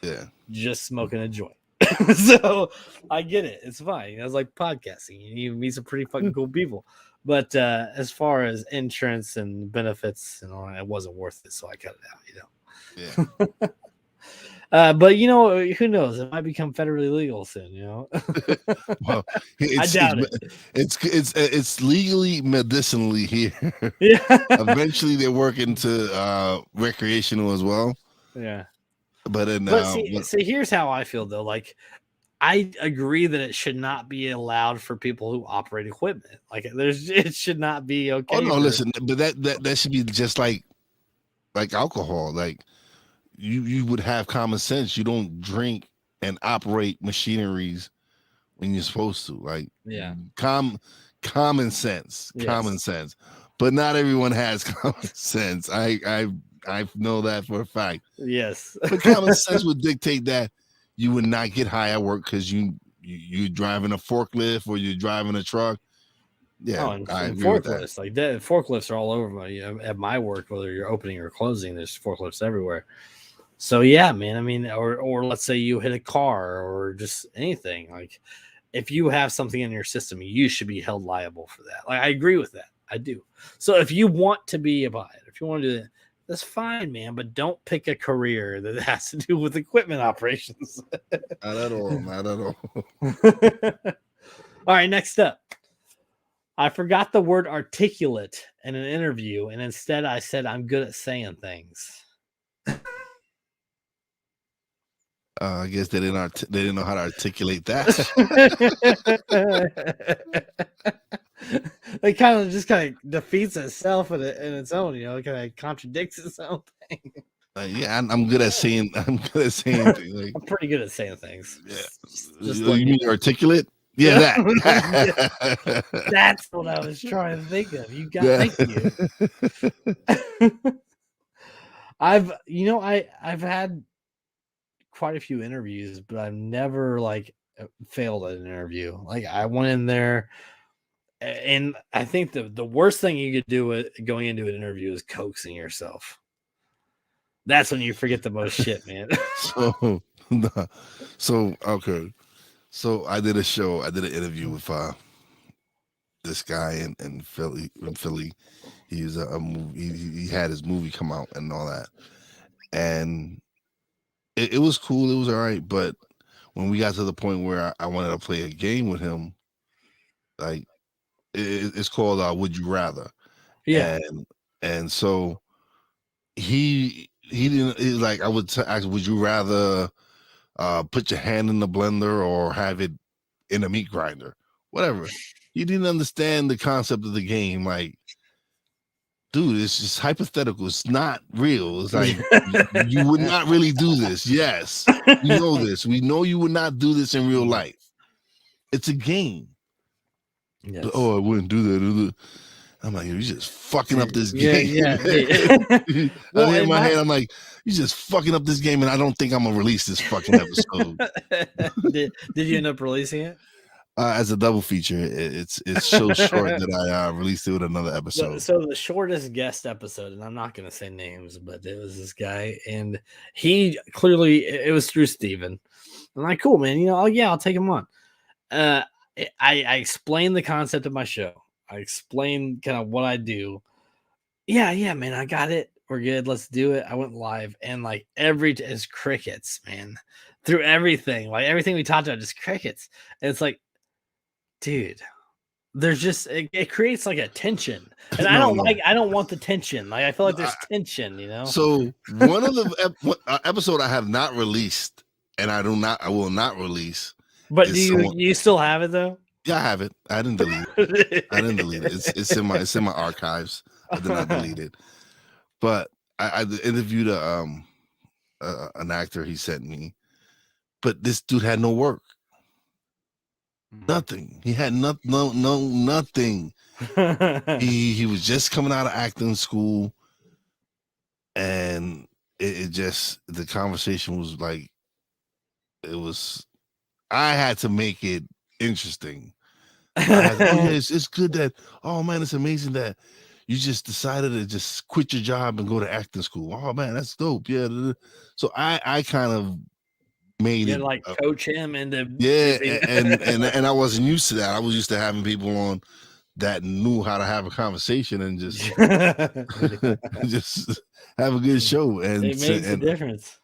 Yeah, Just smoking a joint. So I get it. It's fine. It's like podcasting. You meet some pretty fucking cool people. But as far as insurance and benefits and all that, it wasn't worth it. So I cut it out, yeah. But you know, who knows? It might become federally legal soon, you know. Well, I doubt it. It's legally medicinally here. Yeah. Eventually, they work into recreational as well. Yeah. But then, But see, here's how I feel though. Like, I agree that it should not be allowed for people who operate equipment. Like, it should not be okay. oh no, listen, but that should be just like alcohol. Like you would have common sense. You don't drink and operate machineries when you're supposed to. Like, Yeah. common sense, Yes. common sense. But not everyone has common sense. I know that for a fact. Yes. But common sense would dictate that you would not get high at work because you're driving a forklift or you're driving a truck. Yeah, and I agree with that. forklifts, like that, forklifts are all over at my work, whether you're opening or closing, there's forklifts everywhere. So yeah, man. I mean, or let's say you hit a car or just anything. Like, if you have something in your system, you should be held liable for that. Like, I agree with that. I do. So if you want to be a buyer, if you want to do that, that's fine, man. But don't pick a career that has to do with equipment operations. Not at all. Not at all. All right, next up. I forgot the word articulate in an interview, and instead I said I'm good at saying things. I guess they didn't know how to articulate that. It kind of defeats itself in its own, you know. It kind of contradicts its own thing. Yeah, I'm good at saying. I'm good at saying things. Like, I'm pretty good at saying things. yeah, Just you mean articulate? Yeah, that. That's what I was trying to think of. You got thank you. I've had quite a few interviews, but I've never like failed at an interview. Like, I went in there, and I think the worst thing you could do going into an interview is coaxing yourself. That's when you forget the most shit, man. So okay. So I did an interview with this guy in Philly. He's a movie. He had his movie come out and all that, and it was cool. It was all right. But when we got to the point where I wanted to play a game with him, like it's called Would You Rather? Yeah. And so he didn't. He's like, I would ask, would you rather put your hand in the blender or have it in a meat grinder, whatever. You didn't understand the concept of the game. Like, dude, it's just hypothetical. It's not real. It's like you would not really do this. Yes, we know this. We know you would not do this in real life. It's a game. Yes. Oh, I wouldn't do that. I'm like, you're just fucking up this Yeah, game. yeah. Well, in my head, I'm like, you're just fucking up this game, and I don't think I'm gonna release this fucking episode. Did you end up releasing it? As a double feature, it's so short that I released it with another episode. So the shortest guest episode, and I'm not going to say names, but it was this guy, and he clearly it was through Steven. I'm like, cool, man. You know, I'll take him on. I explained the concept of my show. I explained kind of what I do. Yeah, man, I got it. We're good. Let's do it. I went live, and like it's crickets, man. Through everything, like everything we talked about, just crickets. And it's like, dude, there's just it creates like a tension, and I don't want the tension. Like I feel like there's tension, you know. So one of the episode I have not released, and I will not release. But do you still have it though? Yeah, I have it. I didn't delete it. I didn't delete it. It's in my archives. I did not delete it. But I interviewed an actor he sent me, but this dude had no work. Nothing. He had nothing. He was just coming out of acting school, and it just, the conversation was like, I had to make it interesting. It's good that, oh man, it's amazing that you just decided to just quit your job and go to acting school. Oh man, that's dope. Yeah. So I kind of made it like coach him into and I wasn't used to that. I was used to having people on that knew how to have a conversation and just just have a good show. And it makes a difference.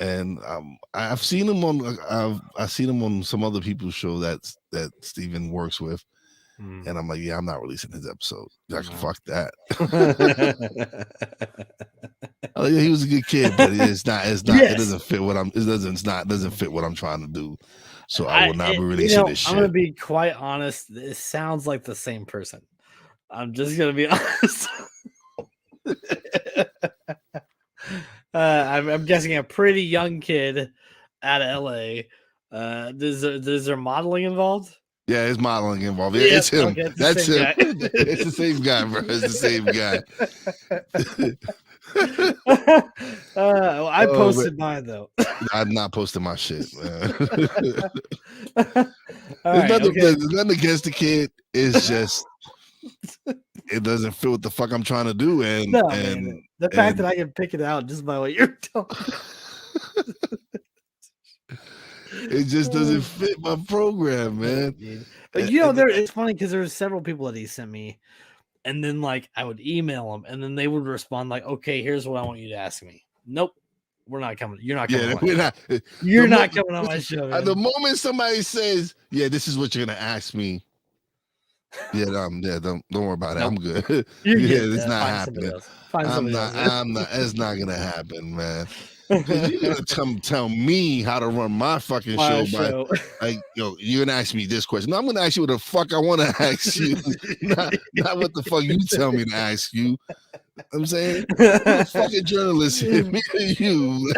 And I've seen him on some other people's show that Steven works with. And I'm like, yeah, I'm not releasing his episode. Like, fuck that. Oh, yeah, he was a good kid, but it's not. Yes. It doesn't fit what doesn't fit what I'm trying to do. So I will not be releasing this shit. I'm gonna be quite honest. It sounds like the same person. I'm just gonna be honest. I'm guessing a pretty young kid out of LA. Is there modeling involved? Yeah, it's modeling involved. Yeah, it's him. Okay, that's him. It's the same guy, bro. It's the same guy. I posted mine though. I'm not posting my shit, man. There's nothing against the kid. It's just it doesn't fit what the fuck I'm trying to do. And the fact that I can pick it out just by what you're talking. It just doesn't fit my program, man. But it's funny because there's several people that he sent me, and then like I would email them, and then they would respond like, "Okay, here's what I want you to ask me." Nope, we're not coming. You're not coming. You're not coming on my show. Man. The moment somebody says, "Yeah, this is what you're gonna ask me," don't worry about it. I'm good. It's not happening. I'm not. It's not gonna happen, man. You're gonna tell me how to run my fucking show. Like, you're gonna ask me this question. No, I'm gonna ask you what the fuck I want to ask you, not what the fuck you tell me to ask you. I'm saying, fucking journalist, me and you.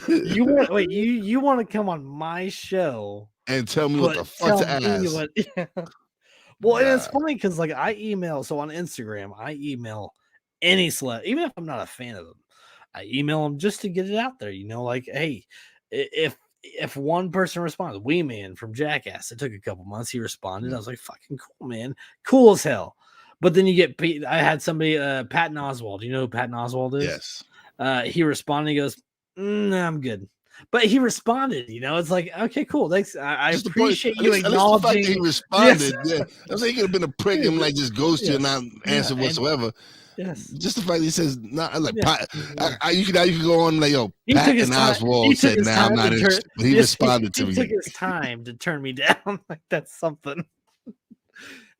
You want to come on my show and tell me what the fuck to ask? Well, and it's funny because like I email, so on Instagram, I email any celebrity, even if I'm not a fan of them. I email them just to get it out there, like, hey, if one person responds, Wee Man from Jackass, it took a couple months, he responded. I was like, fucking cool, man, cool as hell. But then you get, I had somebody, Patton Oswalt. You know who Patton Oswalt is? Yes. He responded. He goes, nah, I'm good. But he responded. It's like, okay, cool. Thanks. I appreciate you acknowledging. He responded. Yes. Yeah, I think he could have been a prick and like just ghost you and not answer whatsoever. Yes. Just the fact that he says, "Not like you can go on like Patton Oswalt said, "Now I'm not interested." But he responded to me. He took his time to turn me down. Like that's something.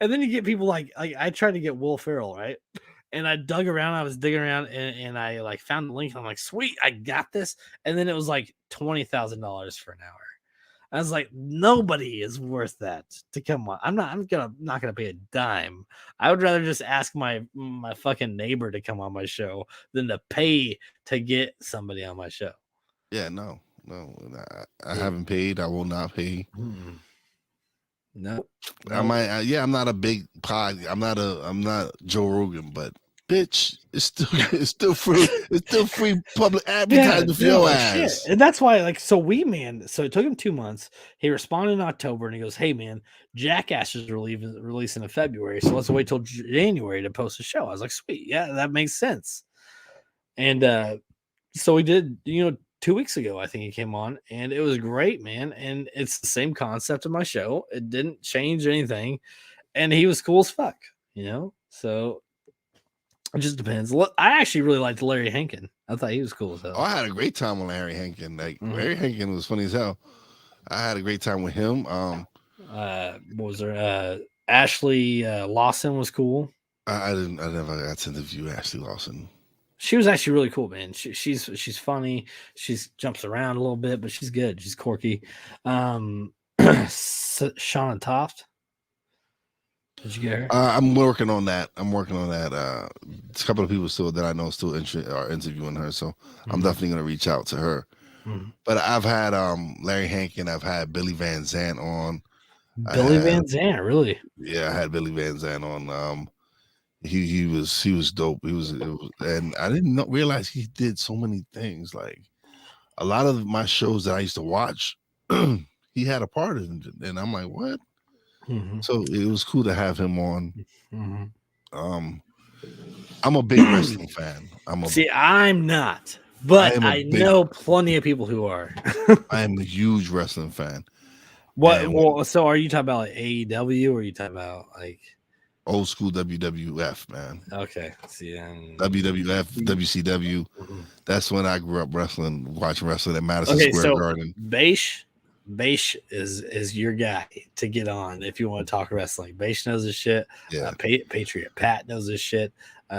And then you get people like I tried to get Will Ferrell, right? And I dug around. I was digging around, and I like found the link. And I'm like, sweet, I got this. And then it was like $20,000 for an hour. I was like, nobody is worth that to come on. I'm not gonna pay a dime. I would rather just ask my fucking neighbor to come on my show than to pay to get somebody on my show. Yeah, no. I haven't paid. I will not pay. No. I'm not a big pod. I'm not Joe Rogan, but bitch, it's still free. It's still free public advertising for your ass. Shit. And that's why, like, so it took him 2 months. He responded in October and he goes, "Hey man, Jackass is releasing in February, so let's wait till January to post a show." I was like, sweet, yeah, that makes sense. And so we did, 2 weeks ago, I think he came on, and it was great, man. And it's the same concept of my show. It didn't change anything, and he was cool as fuck, So it just depends. Look, I actually really liked Larry Hankin. I thought he was cool as hell. Oh, I had a great time with Larry Hankin. Like Larry Hankin was funny as hell. I had a great time with him. What was there? Ashley Lawson was cool. I never got to interview Ashley Lawson. She was actually really cool, man. She's funny. She jumps around a little bit, but she's good. She's quirky. Shauna Toft. Did you get her? I'm working on that. A couple of people still that I know still are interviewing her, so I'm definitely gonna reach out to her. But I've had Larry Hankin. I've had Billy Van Zandt on. Van Zandt, really? Yeah, I had Billy Van Zandt on. He was dope. And I didn't realize he did so many things. Like a lot of my shows that I used to watch, he had a part in it, and I'm like, what? So it was cool to have him on. I'm a big wrestling fan. I'm not, but I know plenty of people who are. I am a huge wrestling fan. So are you talking about like AEW, or are you talking about like old school WWF, man? Okay, WWF, WCW. That's when I grew up watching wrestling at Madison Square Garden. Beish is your guy to get on if you want to talk wrestling. Beish knows his shit. Yeah. Patriot Pat knows his shit.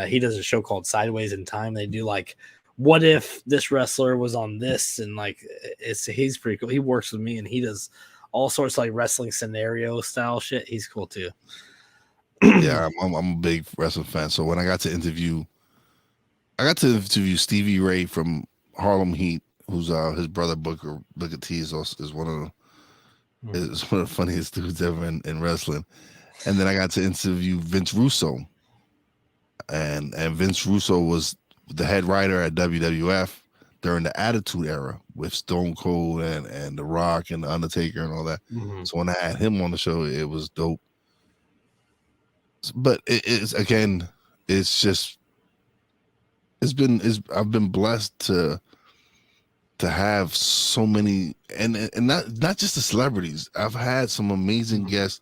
He does a show called Sideways in Time. They do like, what if this wrestler was on this, and like he's pretty cool. He works with me and he does all sorts of like wrestling scenario style shit. He's cool too. Yeah, I'm a big wrestling fan. So when I got to interview Stevie Ray from Harlem Heat, who's his brother Booker T is one of the funniest dudes ever in wrestling. And then I got to interview Vince Russo, and Vince Russo was the head writer at WWF during the Attitude Era with Stone Cold and The Rock and The Undertaker and all that. So when I had him on the show, it was dope. But I've been blessed to have so many, and not just the celebrities. I've had some amazing guests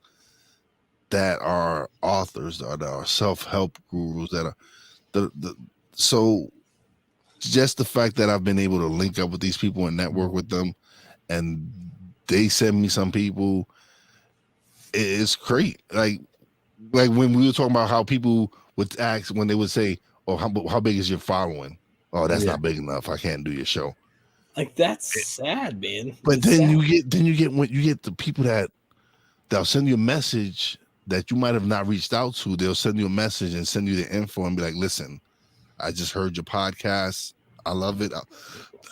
that are authors, that are self-help gurus, that are so just the fact that I've been able to link up with these people and network with them, and they send me some people, it's great. Like when we were talking about how people would ask when they would say, "Oh, how big is your following?" "Oh, that's not big enough. I can't do your show." Like, that's sad, man. But then you get the people they'll send you a message that you might have not reached out to. They'll send you a message and send you the info and be like, "Listen, I just heard your podcast. I love it.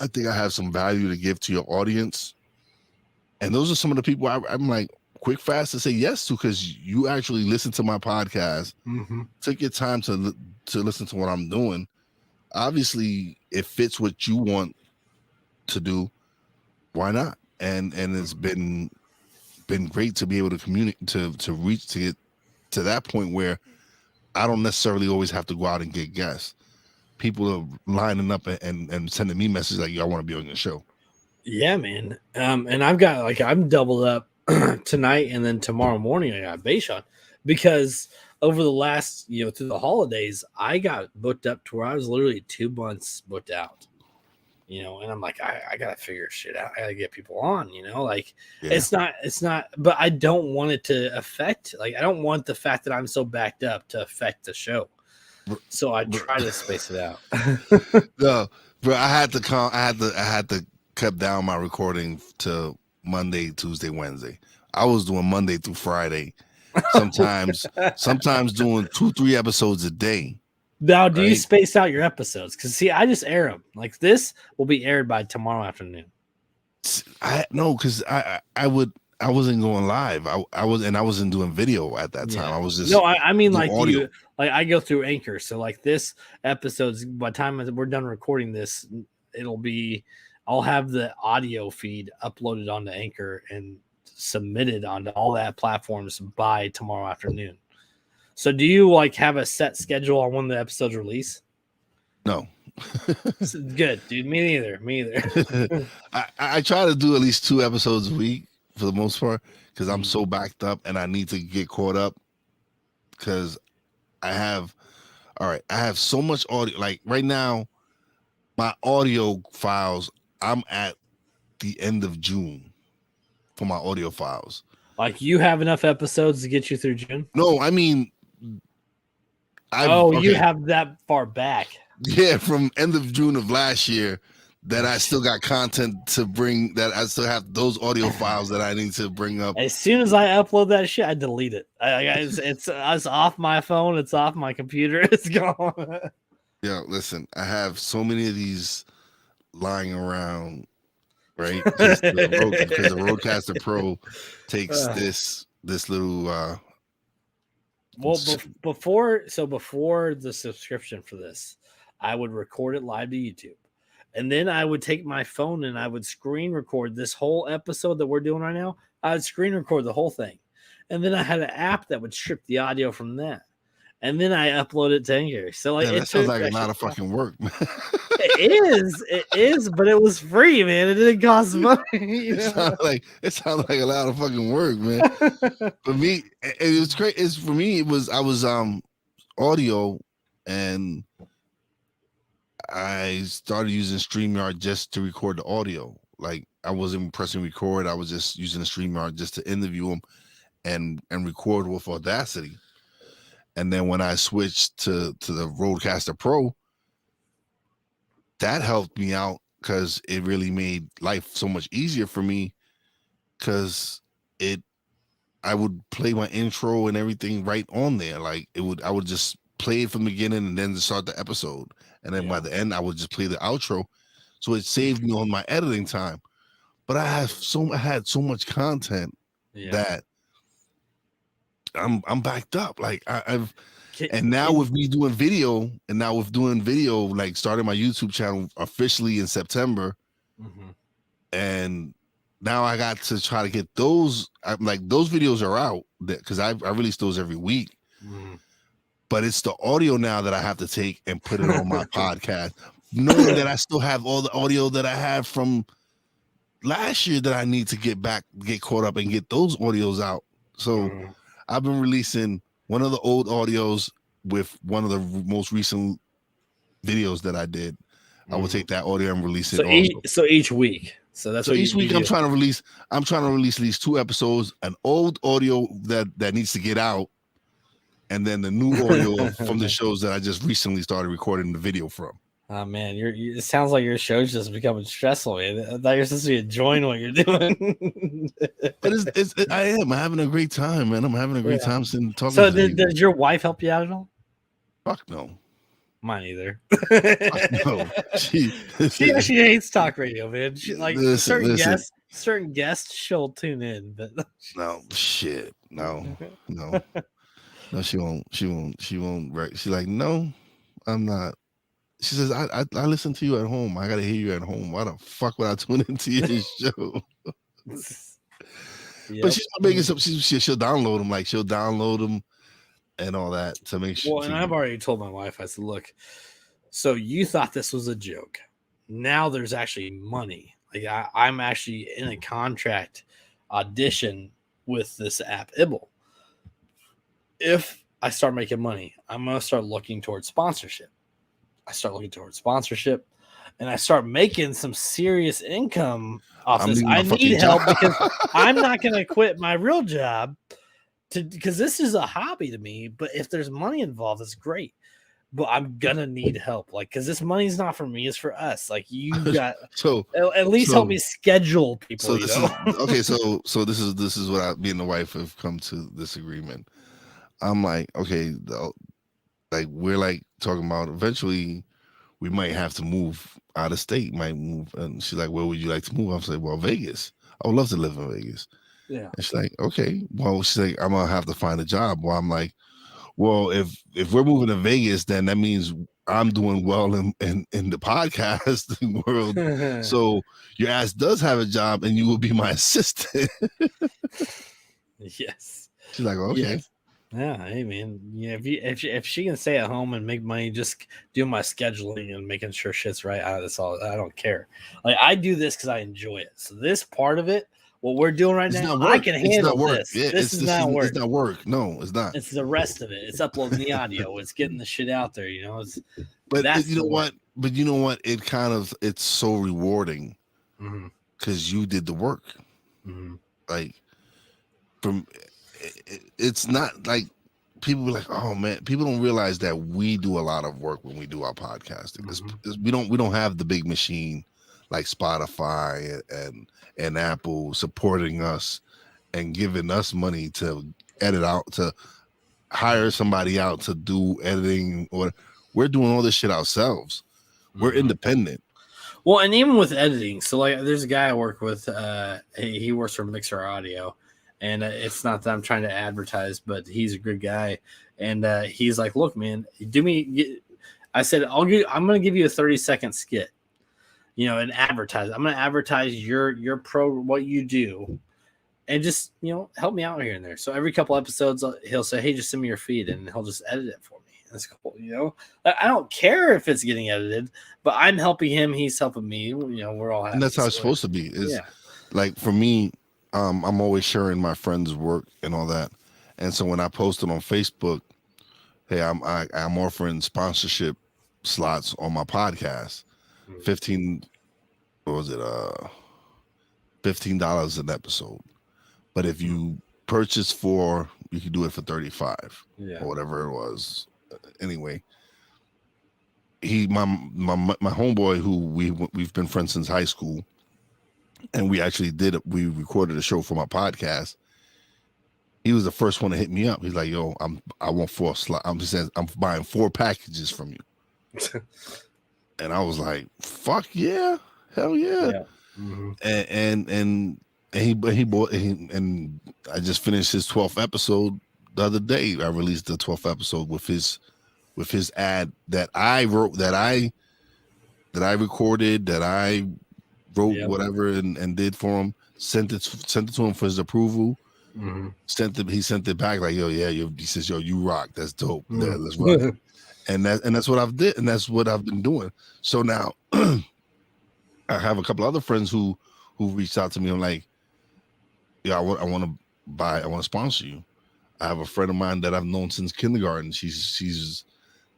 I think I have some value to give to your audience." And those are some of the people I'm like quick, fast to say yes to, because you actually listen to my podcast, took your time to listen to what I'm doing. Obviously, it fits what you want to do. Why not? And it's been great to be able to communicate, to reach, to get to that point where I don't necessarily always have to go out and get guests. People are lining up and sending me messages like, "Yo, I want to be on your show." Yeah, man. And I've got I'm doubled up tonight, and then tomorrow morning I got Beish on, because over the last, through the holidays, I got booked up to where I was literally 2 months booked out. And I'm like, I gotta figure shit out. I gotta get people on, It's not, but I don't want it to affect, I don't want the fact that I'm so backed up to affect the show. So I try to space it out. No, bro, I had to cut down my recording to Monday, Tuesday, Wednesday. I was doing Monday through Friday. Sometimes doing 2-3 episodes a day. Now, do you right? space out your episodes? Because see, I just air them. Like this will be aired by tomorrow afternoon. Because I wasn't going live. I wasn't doing video at that time. I was just I mean like audio. I go through Anchor. So like this episode's by the time we're done recording this, I'll have the audio feed uploaded onto Anchor and submitted onto all that platforms by tomorrow afternoon. So do you like have a set schedule on when the episodes release? No. Good, dude. Me neither. I try to do at least 2 episodes a week for the most part because I'm so backed up and I need to get caught up because I have so much audio. Like right now, my audio files, I'm at the end of June for my audio files. Like you have enough episodes to get you through June? No, I mean, you have that far back. Yeah, from end of June of last year that I still got content to bring, that I still have those audio files that I need to bring up. As soon as I upload that shit, I delete it. It's off my phone. It's off my computer. It's gone. Yeah, listen, I have so many of these lying around, right? Because the Rodecaster Pro takes this little well, before the subscription for this, I would record it live to YouTube. And then I would take my phone and I would screen record this whole episode that we're doing right now. I would screen record the whole thing. And then I had an app that would strip the audio from that. And then I upload it to Anchor. So like, that sounds like a lot of fucking work, man. It is, but it was free, man. It didn't cost money. You know? It sounds like a lot of fucking work, man. For me, it was great. I was audio, and I started using StreamYard just to record the audio. Like I wasn't pressing record. I was just using the StreamYard just to interview them and record with Audacity. And then when I switched to the Rodecaster Pro, that helped me out because it really made life so much easier for me. Because I would play my intro and everything right on there. Like I would just play it from the beginning and then start the episode. And then by the end, I would just play the outro. So it saved me on my editing time. But I had so much content that I'm backed up. Like with me doing video, like starting my YouTube channel officially in September, and now I got to try to get those. Those videos are out because I release those every week. But it's the audio now that I have to take and put it on my podcast, knowing that I still have all the audio that I had from last year that I need to get caught up and get those audios out. So I've been releasing one of the old audios with one of the most recent videos that I did. I will take that audio and release it. So each week. So that's what each week I'm trying to release at least 2 episodes, an old audio that needs to get out, and then the new audio from the shows that I just recently started recording the video from. Oh man, it sounds like your show's just becoming stressful, man. I thought you're supposed to be enjoying what you're doing. But I am having a great time, man. I'm having a great time sitting talking. So did your wife help you out at all? Fuck no. Mine either. No. She hates talk radio, man. She like certain guests she'll tune in, but no shit. No. No, she won't. She's like, no, I'm not. She says, I listen to you at home. I gotta hear you at home. Why the fuck would I tune into your show? But she's making some. She'll download them. Like she'll download them and all that to make sure. Well, and I've already told my wife. I said, look, so you thought this was a joke. Now there's actually money. Like I'm actually in a contract audition with this app Ibble. If I start making money, I'm gonna start looking towards sponsorship. And I start making some serious income off this. I need help because I'm not going to quit my real job because this is a hobby to me. But if there's money involved, it's great. but I'm gonna need help, like, because this money's not for me, it's for us. Like, you got So at least help me schedule people, this know. is okay. So this is what me and the wife have come to this agreement. I'm like, okay, like we're like talking about eventually we might have to move out of state, might move. And she's like, where would you like to move? I was like, well, Vegas. I would love to live in Vegas. Yeah. And she's like, okay. Well, she's like, I'm gonna have to find a job. Well, I'm like, well, if we're moving to Vegas, then that means I'm doing well in the podcasting world. So your ass does have a job, and you will be my assistant. Yes. She's like, okay. Yes. Yeah, hey man. Yeah, if she can stay at home and make money, just do my scheduling and making sure shit's right. That's all. I don't care. Like, I do this because I enjoy it. So this part of it, what we're doing right now, I can handle this. Yeah, this is not work. It's not work. No, it's not. It's the rest of it. It's uploading the audio. It's getting the shit out there. But you know what? But you know what? It's so rewarding because you did the work. Mm-hmm. Like it's not like people be like, oh man, people don't realize that we do a lot of work when we do our podcasting. We don't have the big machine like Spotify and Apple supporting us and giving us money to edit out, to hire somebody out to do editing, or we're doing all this shit ourselves. We're independent. Well, and even with editing, so like there's a guy I work with, he works for Mixer Audio, and it's not that I'm trying to advertise, but he's a good guy. And he's like, look, man, I said, I'm going to give you a 30-second skit, and advertise. I'm going to advertise your what you do, and just, help me out here and there. So every couple episodes, he'll say, hey, just send me your feed, and he'll just edit it for me. That's cool. I don't care if it's getting edited, but I'm helping him. He's helping me. We're all happy. And that's how it's supposed to be. Like for me, I'm always sharing my friends' work and all that. And so when I posted on Facebook, hey, I'm offering sponsorship slots on my podcast. $15 an episode. But if you purchase 4, you can do it for 35 or whatever it was. Anyway, my homeboy, who we've been friends since high school, and we recorded a show for my podcast. He was the first one to hit me up. He's like, yo, I want 4 slots. He says, I'm buying 4 packages from you. And I was like, fuck yeah, hell yeah. And he bought, and I just finished his 12th episode the other day. I released the 12th episode with his ad that I wrote, that I recorded, that I wrote, whatever, and did for him. Sent it to him for his approval. He sent it back like, yo, yeah, he says, yo, you rock. That's dope. Yeah, let's rock. And that's what I've did, and that's what I've been doing. So now I have a couple other friends who reached out to me. I'm like, yeah, I want to sponsor you. I have a friend of mine that I've known since kindergarten. She's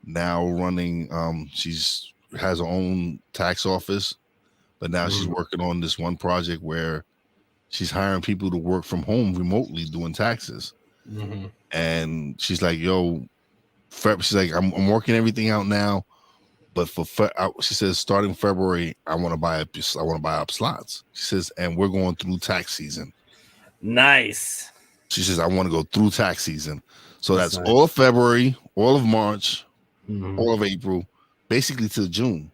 now running. She's has her own tax office, but now she's working on this one project where she's hiring people to work from home remotely doing taxes. And she's like, yo, she's like, I'm working everything out now, but she says starting February, I want to buy up slots. She says, and we're going through tax season. Nice. She says, I want to go through tax season. So that's nice. All of February, all of March, all of April, basically to June.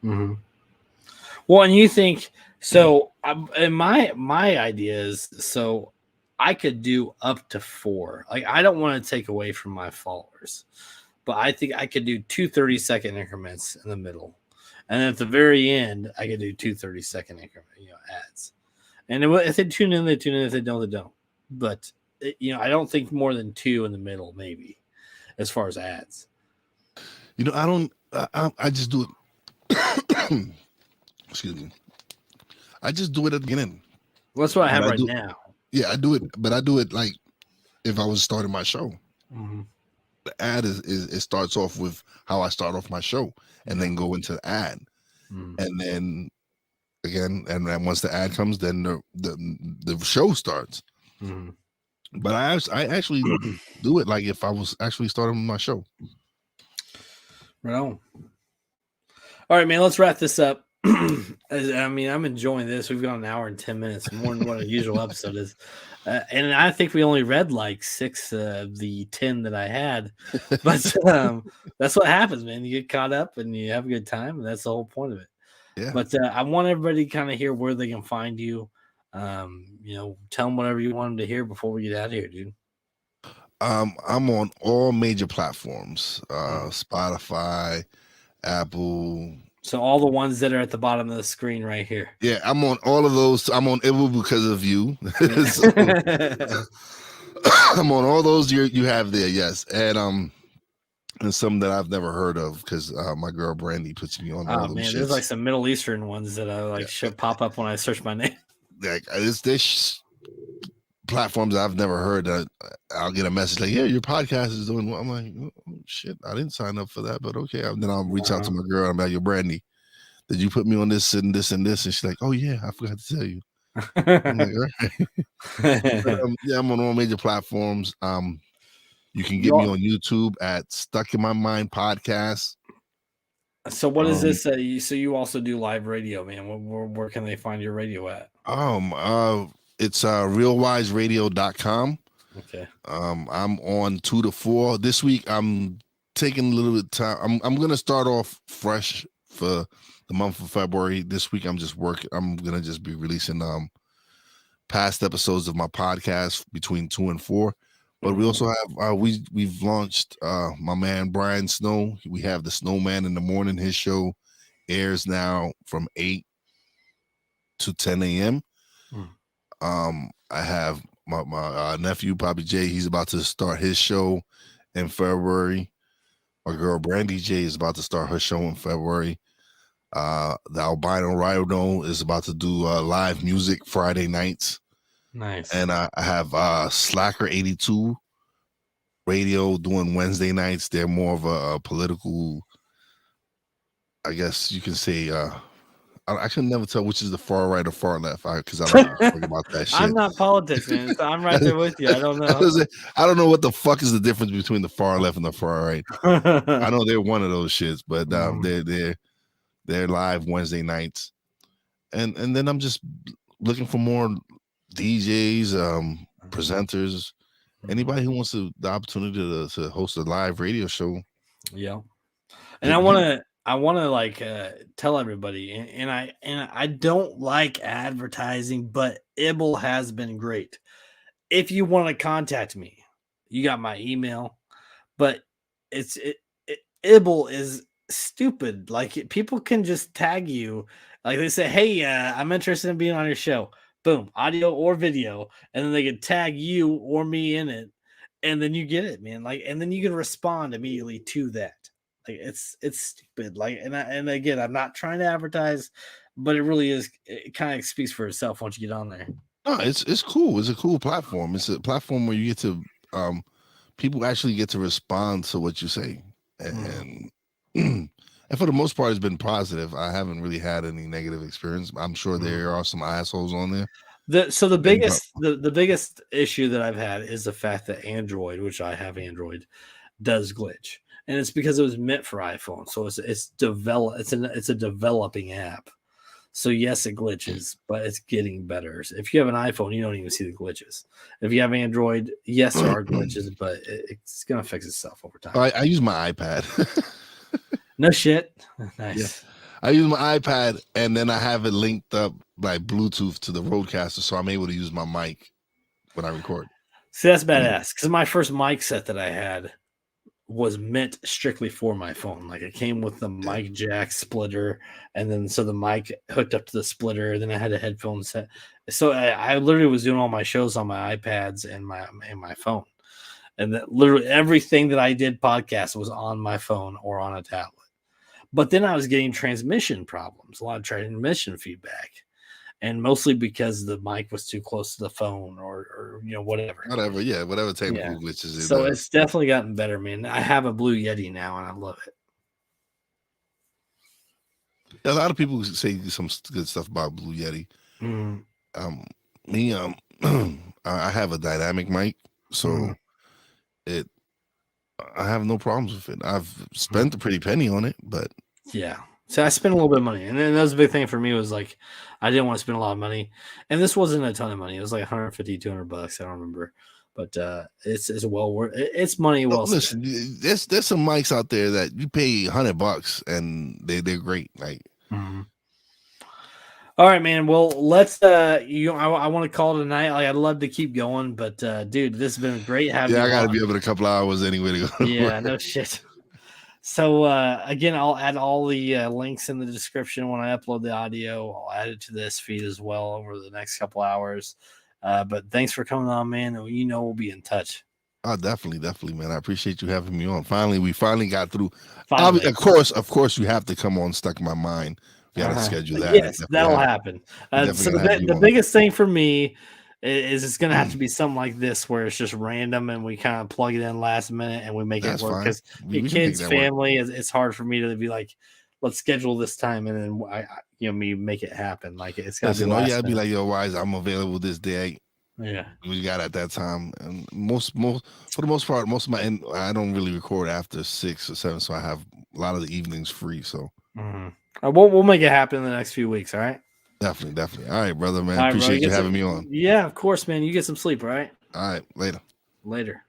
Well, and you think, so and my idea is, so I could do up to 4. Like, I don't want to take away from my followers, but I think I could do 2 30-second increments in the middle. And at the very end, I could do 2 30-second increment, ads. And if they tune in, they tune in. If they don't, they don't. But, I don't think more than 2 in the middle, maybe, as far as ads. I just do it. Excuse me. I just do it at the beginning. Well, that's what I have right now. Yeah, I do it, but I do it like if I was starting my show. The ad it starts off with how I start off my show, and then go into the ad, and then again, and then once the ad comes, then the show starts. But I actually do it like if I was actually starting my show. Right on. All right, man. Let's wrap this up. I mean, I'm enjoying this. We've got an hour and 10 minutes, more than what a usual episode is. And I think we only read like 6 of the 10 that I had. But that's what happens, man. You get caught up and you have a good time. And that's the whole point of it. Yeah. But I want everybody to kind of hear where they can find you. Tell them whatever you want them to hear before we get out of here, dude. I'm on all major platforms, Spotify, Apple. So all the ones that are at the bottom of the screen right here. Yeah, I'm on all of those. I'm on Ibu because of you. I'm on all those you have there, yes, and some that I've never heard of because my girl Brandy puts me on all those shits. There's like some Middle Eastern ones that I should pop up when I search my name. Like this platforms I've never heard that I'll get a message like, yeah, your podcast is doing well. I'm like, oh shit, I didn't sign up for that, but okay. And then I'll reach out to my girl. I'm like, yo, Brandy, did you put me on this and this and this? And she's like, oh yeah, I forgot to tell you. I'm like, all right. But, yeah, I'm on all major platforms. You can get me on YouTube at Stuck in My Mind Podcast. So what is this? So you also do live radio, man. Where can they find your radio at? It's realwiseradio.com. Okay. I'm on 2 to 4 this week. I'm taking a little bit of time. I'm gonna start off fresh for the month of February. This week I'm just working. I'm gonna just be releasing past episodes of my podcast between 2 and 4. But we also have we've launched my man Brian Snow. We have the Snowman in the Morning. His show airs now from 8 to 10 a.m. I have my nephew Bobby J. He's about to start his show in February. My girl Brandy J is about to start her show in February. The Albino Rhino is about to do live music Friday nights. Nice. And I have Slacker 82 radio doing Wednesday nights. They're more of a political, I guess you can say. I can never tell which is the far right or far left because I don't talk about that shit. I'm not politics, man. So I'm right there with you. I don't know. I don't know what the fuck is the difference between the far left and the far right. I know they're one of those shits, but they're live Wednesday nights, and then I'm just looking for more DJs, presenters, anybody who wants the opportunity to host a live radio show. Yeah, and I want to like tell everybody, and I don't like advertising, but Ibble has been great. If you want to contact me, you got my email, but Ibble is stupid. Like people can just tag you, like they say, hey, I'm interested in being on your show. Boom, audio or video, and then they can tag you or me in it, and then you get it, man. Like, and then you can respond immediately to that. Like it's stupid. Like, and again, I'm not trying to advertise, but it really is. It kind of speaks for itself once you get on there. No, it's cool. It's a cool platform. It's a platform where you get to people actually get to respond to what you say, and for the most part, it's been positive. I haven't really had any negative experience. I'm sure there are some assholes on there. The biggest issue that I've had is the fact that Android, which I have Android, does glitch. And it's because it was meant for iPhone, so it's a developing app. So yes, it glitches, but it's getting better. If you have an iPhone, you don't even see the glitches. If you have Android, yes, there are glitches, but it's gonna fix itself over time. I use my iPad. No shit. Nice. Yeah. I use my iPad, and then I have it linked up by Bluetooth to the Rodecaster, so I'm able to use my mic when I record. See, that's badass. Because my first mic set that I had was meant strictly for my phone. Like it came with the mic jack splitter, and then so the mic hooked up to the splitter. Then I had a headphone set. So I literally was doing all my shows on my iPads and my phone, and that literally everything that I did podcast was on my phone or on a tablet. But then I was getting transmission problems, a lot of transmission feedback, and mostly because the mic was too close to the phone or whatever. Whatever technical glitches. So it's definitely gotten better, man. I have a Blue Yeti now, and I love it. A lot of people say some good stuff about Blue Yeti. I have a dynamic mic, so it I have no problems with it. I've spent a pretty penny on it, but Yeah. So I spent a little bit of money, and then that was a big thing for me. Was like I didn't want to spend a lot of money, and this wasn't a ton of money. It was like 150, $200. I don't remember, but it's well worth. It's money well spent. listen, there's some mics out there that you pay $100 and they're great. Like, Mhm. All right, man. Well, let's I want to call it a night. Like, I'd love to keep going, but dude, this has been great having yeah, you I got to on. be up in a couple of hours anyway to go. To Yeah, work. no shit. So again, I'll add all the links in the description when I upload the audio. I'll add it to this feed as well over the next couple hours. But thanks for coming on, man. And we'll be in touch. Oh, definitely, man. I appreciate you having me on. We finally got through. Finally. Of course, you have to come on. Stuck in my mind. We got to schedule that. Yes, that'll happen. Definitely So gotta have you the on. biggest thing for me is it's going to have to be something like this where it's just random and we kind of plug it in last minute and we make That's it work. fine. Because We can make kids, that work. family, it's hard for me to be like, let's schedule this time and then me make it happen. Like it's got to be Listen, last you gotta be minute. like, yo, Wize, I'm available this day. Yeah. We got at that time, and most for the most part, most of my I don't really record after 6 or 7, so I have a lot of the evenings free. So We'll make it happen in the next few weeks. All right. definitely. All right, brother, man. All right, bro. Appreciate you having me on. Yeah, of course, man. You get some sleep. All right. All right, later. Later.